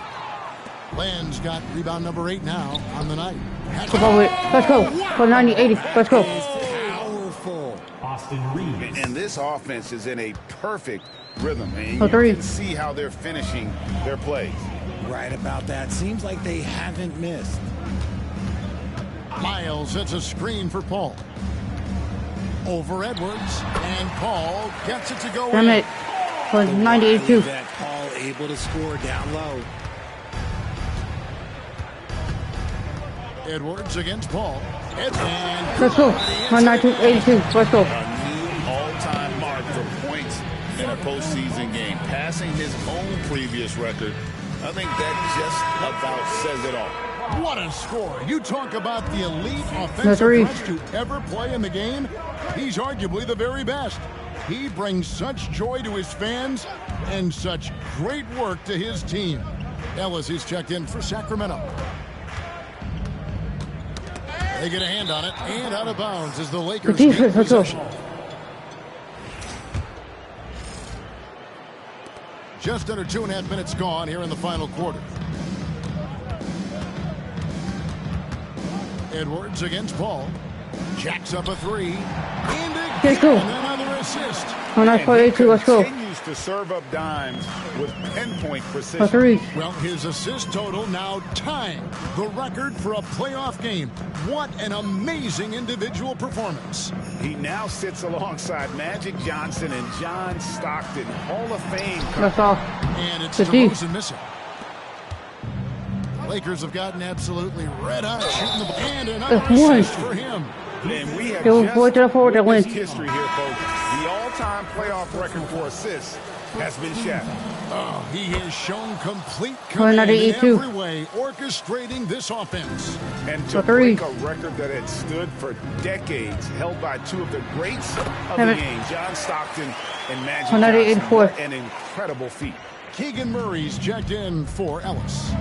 Len's got rebound number 8 now on the night. Let's go. For 90-80. Let's go. Powerful. Austin Reeves. And this offense is in a perfect rhythm, and you can see how they're finishing their plays. Right about that. Seems like they haven't missed. Lyles sets a screen for Paul. Over Edwards, and Paul gets it to go in. It. For 90-82. That Paul able to score down low. Edwards against Paul. And let's go. 92-82. Let's go. A new all-time mark for points in a postseason game. Passing his own previous record. I think that just about says it all. What a score. You talk about the elite offensive rush to ever play in the game. He's arguably the very best. He brings such joy to his fans. And such great work to his team. Ellis is checked in for Sacramento. They get a hand on it, and out of bounds as the Lakers get possession. Just under 2.5 minutes gone here in the final quarter. Edwards against Paul. Jacks up a three. And another assist. Oh, nice play, A2. Let's go. Continues to serve up dimes with pinpoint precision. Well, his assist total now tying the record for a playoff game. What an amazing individual performance. He now sits alongside Magic Johnson and John Stockton, Hall of Fame. That's all. And it's DeRozan missing. Lakers have gotten absolutely red hot shooting the ball. And another assist for him. And we have just history here, folks. The all-time playoff record for assists has been shattered. Oh, he has shown complete command in every way, orchestrating this offense. And to break a record that had stood for decades, held by two of the greats of the game, John Stockton and Magic Johnson. What an incredible feat. Keegan Murray's checked in for Ellis.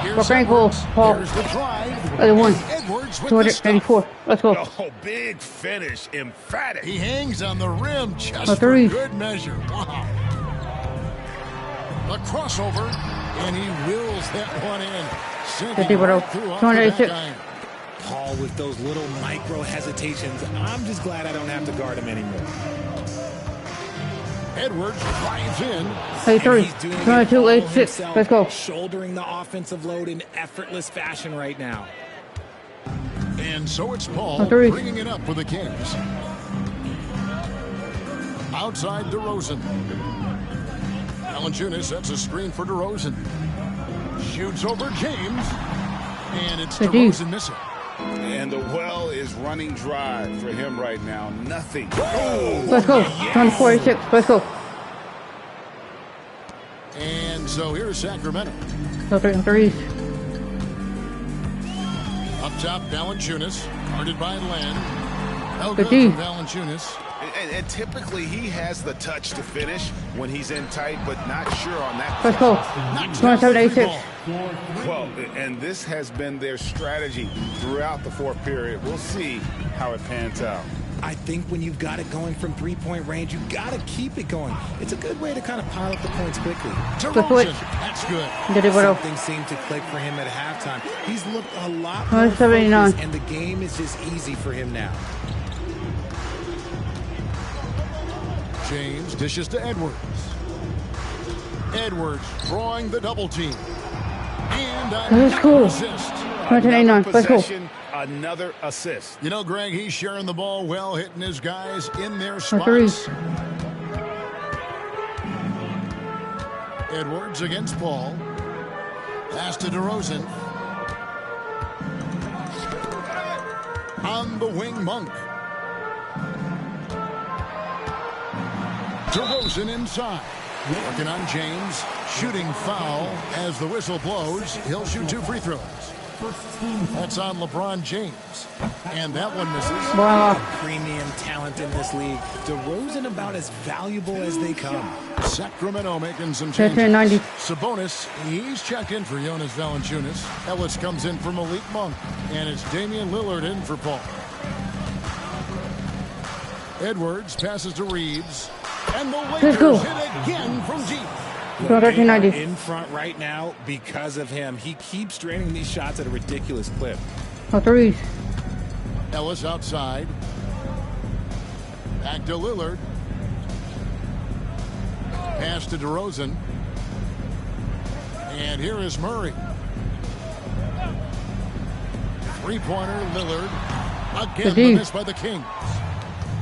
Here's Paul. Here's the drive. Other one. Edwards with 284. Let's go. Oh, big finish. Emphatic. He hangs on the rim just for good measure. Wow. The crossover, and he wills that one in. 286. Paul with those little micro hesitations. I'm just glad I don't have to guard him anymore. Edwards drives in. 83, 22, 86. Let's go. Shouldering the offensive load in effortless fashion right now. And so it's Paul bringing it up for the Kings. Outside DeRozan. Valanciunas sets a screen for DeRozan. Shoots over James. And it's DeRozan missing. And the well is running dry for him right now. Nothing. Let's go. 146. Let's go. And so here's Sacramento. Threes. Up top, Valanciunas. Guarded by Len. No good from Valanciunas. And typically he has the touch to finish when he's in tight, but not sure on that. Let's go. 176. Well, and this has been their strategy throughout the fourth period. We'll see how it pans out. I think when you've got it going from three-point range, you've got to keep it going. It's a good way to kind of pile up the points quickly. That's good. Something seemed to click for him at halftime. He's looked a lot more focused, and the game is just easy for him now. James dishes to Edwards. Edwards drawing the double team. And another assist. 189. Let's go. Another assist. You know, Greg, he's sharing the ball well, hitting his guys in their spots. Edwards against Paul. Pass to DeRozan. On the wing, Monk. DeRozan inside. Working on James. Shooting foul as the whistle blows. He'll shoot 2 free throws. That's on LeBron James. And that one misses. Wow. Premium talent in this league. DeRozan about as valuable as they come. Sacramento making some changes. Sabonis, he's checked in for Jonas Valanciunas. Ellis comes in for Malik Monk. And it's Damian Lillard in for Paul. Edwards passes to Reeves. And the Lakers hit again from deep. In front right now because of him. He keeps draining these shots at a ridiculous clip. Threes. Ellis outside. Back to Lillard. Pass to DeRozan. And here is Murray. Three-pointer, Lillard. Again, the miss by the Kings.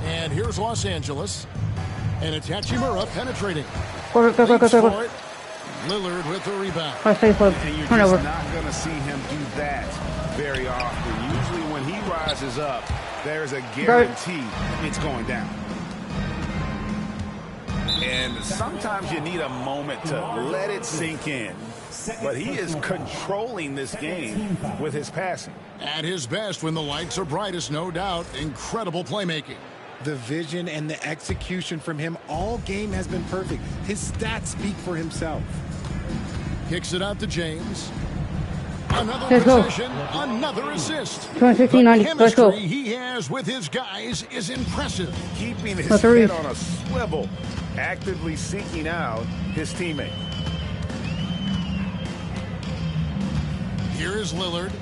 And here's Los Angeles. And it's Hachimura penetrating. Go. Lillard with the rebound. And you're just not going to see him do that very often. Usually when he rises up, there's a guarantee it's going down. And sometimes you need a moment to let it sink in. But he is controlling this game with his passing. At his best when the lights are brightest, no doubt. Incredible playmaking. The vision and the execution from him all game has been perfect. His stats speak for himself. Kicks it out to James. Another possession, another assist. 215-90. Let's go. The chemistry he has with his guys is impressive. Keeping his head on a swivel, actively seeking out his teammate. Here is Lillard.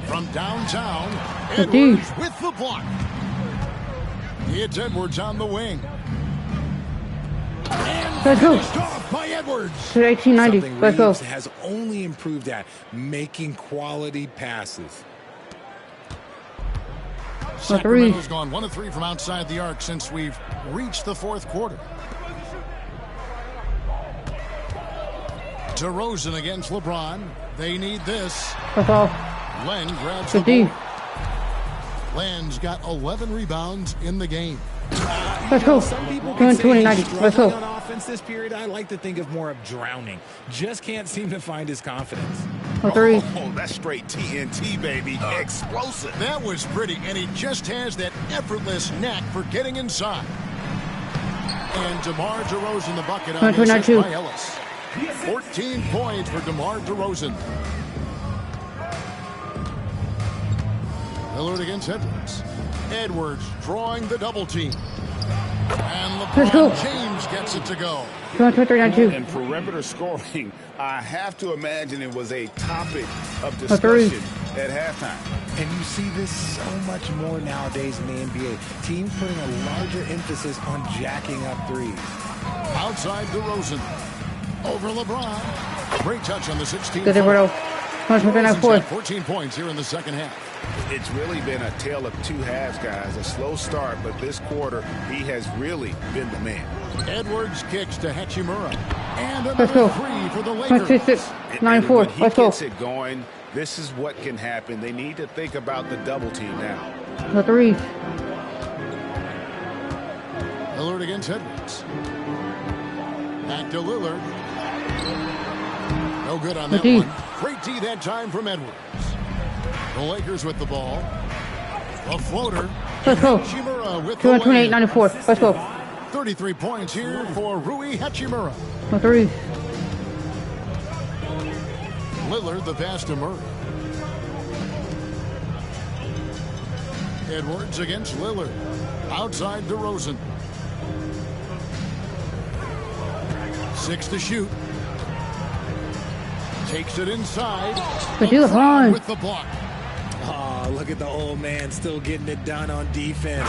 From downtown, Edwards with the block. It's Edwards on the wing. Let's go. Off by Edwards. 18-90. Let's go. Reeves has only improved at making quality passes. Sacramento's gone 1 of 3 from outside the arc since we've reached the fourth quarter. DeRozan against LeBron. They need this. Len grabs the ball. Len's got 11 rebounds in the game. Let's go. Some people 220-90. Let's go. On offense this period, I like to think of more of drowning. Just can't seem to find his confidence. Oh, that's straight TNT, baby. Explosive. That was pretty, and he just has that effortless knack for getting inside. And DeMar DeRozan the bucket on the assist by Ellis. 14 points for DeMar DeRozan. Lillard against Edwards. Edwards drawing the double team. And LeBron James gets it to go. And perimeter scoring, I have to imagine it was a topic of discussion at halftime. And you see this so much more nowadays in the NBA. Teams putting a larger emphasis on jacking up threes. Outside DeRozan. Over LeBron. Great touch on the 16th. Good, bro. 14 points here in the second half. It's really been a tale of two halves, guys. A slow start, but this quarter, he has really been the man. Edwards kicks to Hachimura. And another three for the Lakers. 9-4. Let's go. Gets it going. This is what can happen. They need to think about the double team now. The three. Lillard against Edwards. Back to Lillard. No good on that one. Great D that time from Edwards. The Lakers with the ball. A floater. Let's go. 228-94. Let's go. 33 points here for Rui Hachimura. The three. Lillard the pass to Murray. Edwards against Lillard. Outside DeRozan. 6 to shoot. Takes it inside. With the block. Oh, look at the old man still getting it done on defense.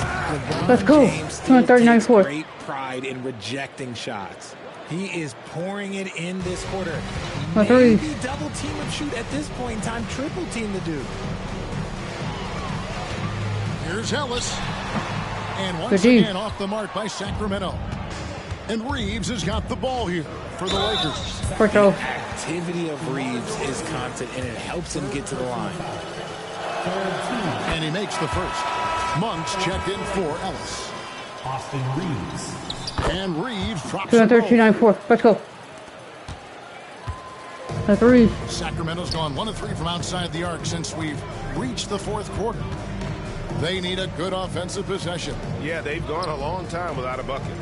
Let's go. 239-4. Great pride in rejecting shots. He is pouring it in this quarter. Maybe double team or shoot at this point in time. Triple team the dude. Here's Ellis. And once again off the mark by Sacramento. And Reeves has got the ball here for the Lakers. The activity of Reeves is constant, and it helps him get to the line. And he makes the first. Monks checked in for Ellis. Austin Reeves. And Reeves drops 213-94. Let's go. The three. Sacramento's gone 1 of 3 from outside the arc since we've reached the fourth quarter. They need a good offensive possession. Yeah, they've gone a long time without a bucket.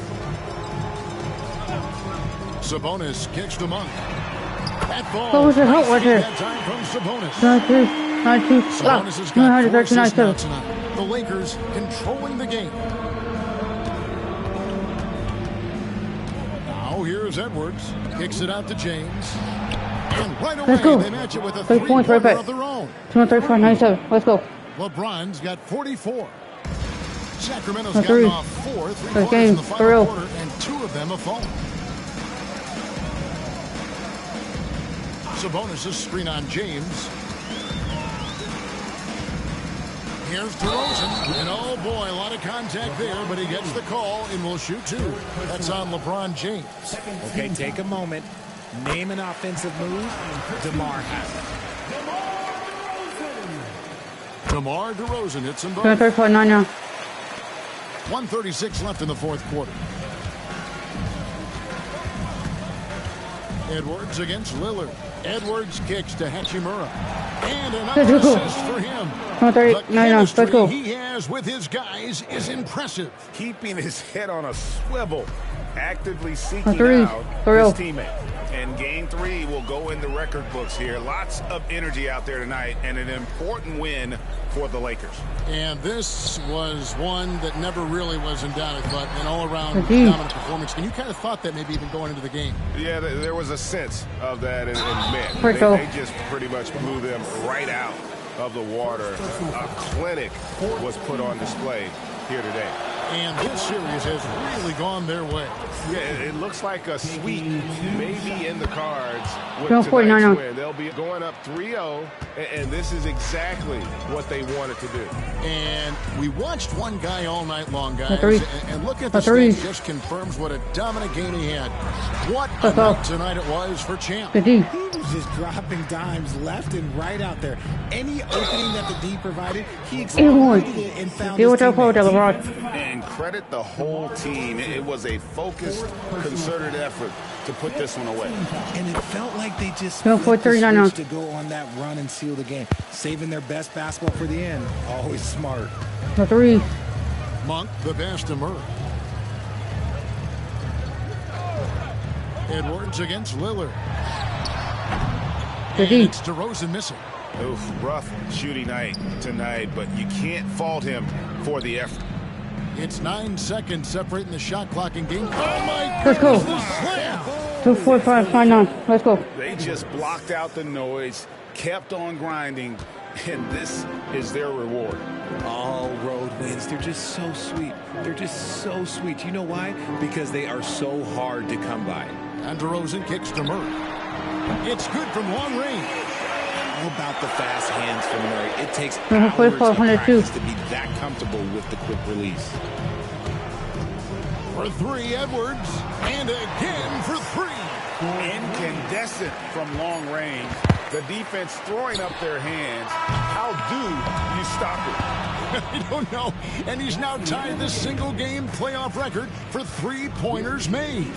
Sabonis kicks to Monk. That ball. What was the help right there? That time from Sabonis. 92. Sabonis has got 4 assists now tonight. The Lakers controlling the game. Now here's Edwards. Kicks it out to James. And right away they match it with a 3-pointer of their own. 235-97. Let's go. LeBron's got 44. Sacramento's gotten off 4 3-pointers in the final quarter, and 2 of them have fallen. Sabonis' screen on James. Here's DeRozan. And oh boy, a lot of contact there, but he gets the call and will shoot 2. That's on LeBron James. Okay, take a moment. Name an offensive move. DeMar has it. DeMar DeRozan hits him both. 235-9 now. 1:36 left in the fourth quarter. Edwards against Lillard. Edwards kicks to Hachimura. And another assist for him. The chemistry he has with his guys is impressive. Keeping his head on a swivel, actively seeking out his teammate. And game 3 will go in the record books here. Lots of energy out there tonight, and an important win for the Lakers. And this was one that never really was in doubt, but an all-around dominant performance. And you kind of thought that maybe even going into the game. Yeah, there was a sense of that, and man, they just pretty much blew them right out of the water. A clinic was put on display here today. And this series has really gone their way. Yeah, it looks like a sweep maybe in the cards with tonight's win. They'll be going up 3-0, and this is exactly what they wanted to do. And we watched one guy all night long, guys, and look at the stage just confirms what a dominant game he had. What a night tonight it was for Champ. He was just dropping dimes left and right out there. Any opening that the D provided, he exploited it and found his teammates. And credit the whole team. It was a focused, concerted effort to put this one away. And it felt like they just flipped the switch to go on that run and seal the game. Saving their best basketball for the end. Always smart. Monk, the best of Murray. Edwards against Lillard. And it's DeRozan missing. Oof, rough shooting night tonight, but you can't fault him for the effort. It's 9 seconds separating the shot clock in game. Oh my Let's go. 2-4-5-5-9. Let's go. They just blocked out the noise, kept on grinding, and this is their reward. All road wins. They're just so sweet. They're just so sweet. You know why? Because they are so hard to come by. And DeRozan kicks to Murray. It's good from long range. How about the fast hands from Murray? It takes hours of practice to be that comfortable with the quick release. For 3, Edwards. And again for 3. Incandescent from long range. The defense throwing up their hands. How do you stop it? I don't know. And he's now tied the single-game playoff record for 3-pointers made.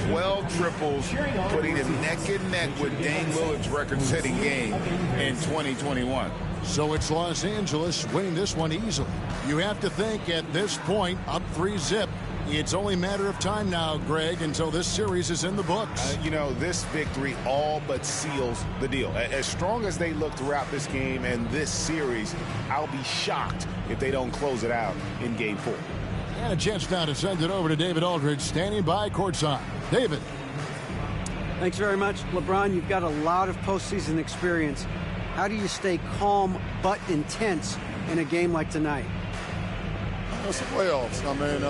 12 triples, putting him neck and neck with Dame Lillard's record-setting game in 2021. So it's Los Angeles winning this one easily. You have to think at this point, up 3-zip. It's only a matter of time now, Greg, until this series is in the books. You know, this victory all but seals the deal. As strong as they look throughout this game and this series, I'll be shocked if they don't close it out in Game 4. And a chance now to send it over to David Aldridge, standing by courtside. David. Thanks very much. LeBron, you've got a lot of postseason experience. How do you stay calm but intense in a game like tonight? It's the playoffs. I mean,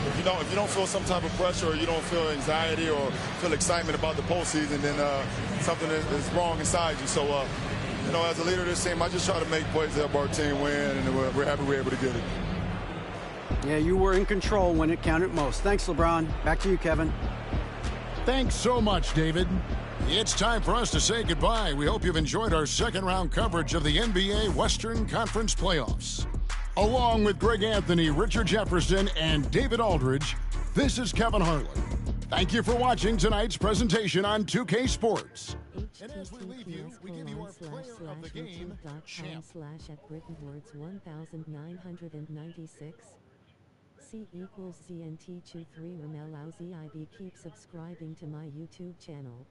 if you don't feel some type of pressure, or you don't feel anxiety or feel excitement about the postseason, then something is wrong inside you. So, you know, as a leader of this team, I just try to make plays to help our team win, and we're happy we're able to get it. Yeah, you were in control when it counted most. Thanks, LeBron. Back to you, Kevin. Thanks so much, David. It's time for us to say goodbye. We hope you've enjoyed our second-round coverage of the NBA Western Conference Playoffs. Along with Greg Anthony, Richard Jefferson, and David Aldridge, this is Kevin Harlan. Thank you for watching tonight's presentation on 2K Sports. And as we leave you, we give you our player of the game, Champ. /@BrittonWords1996. C equals ZNT23 Keep subscribing to my YouTube channel.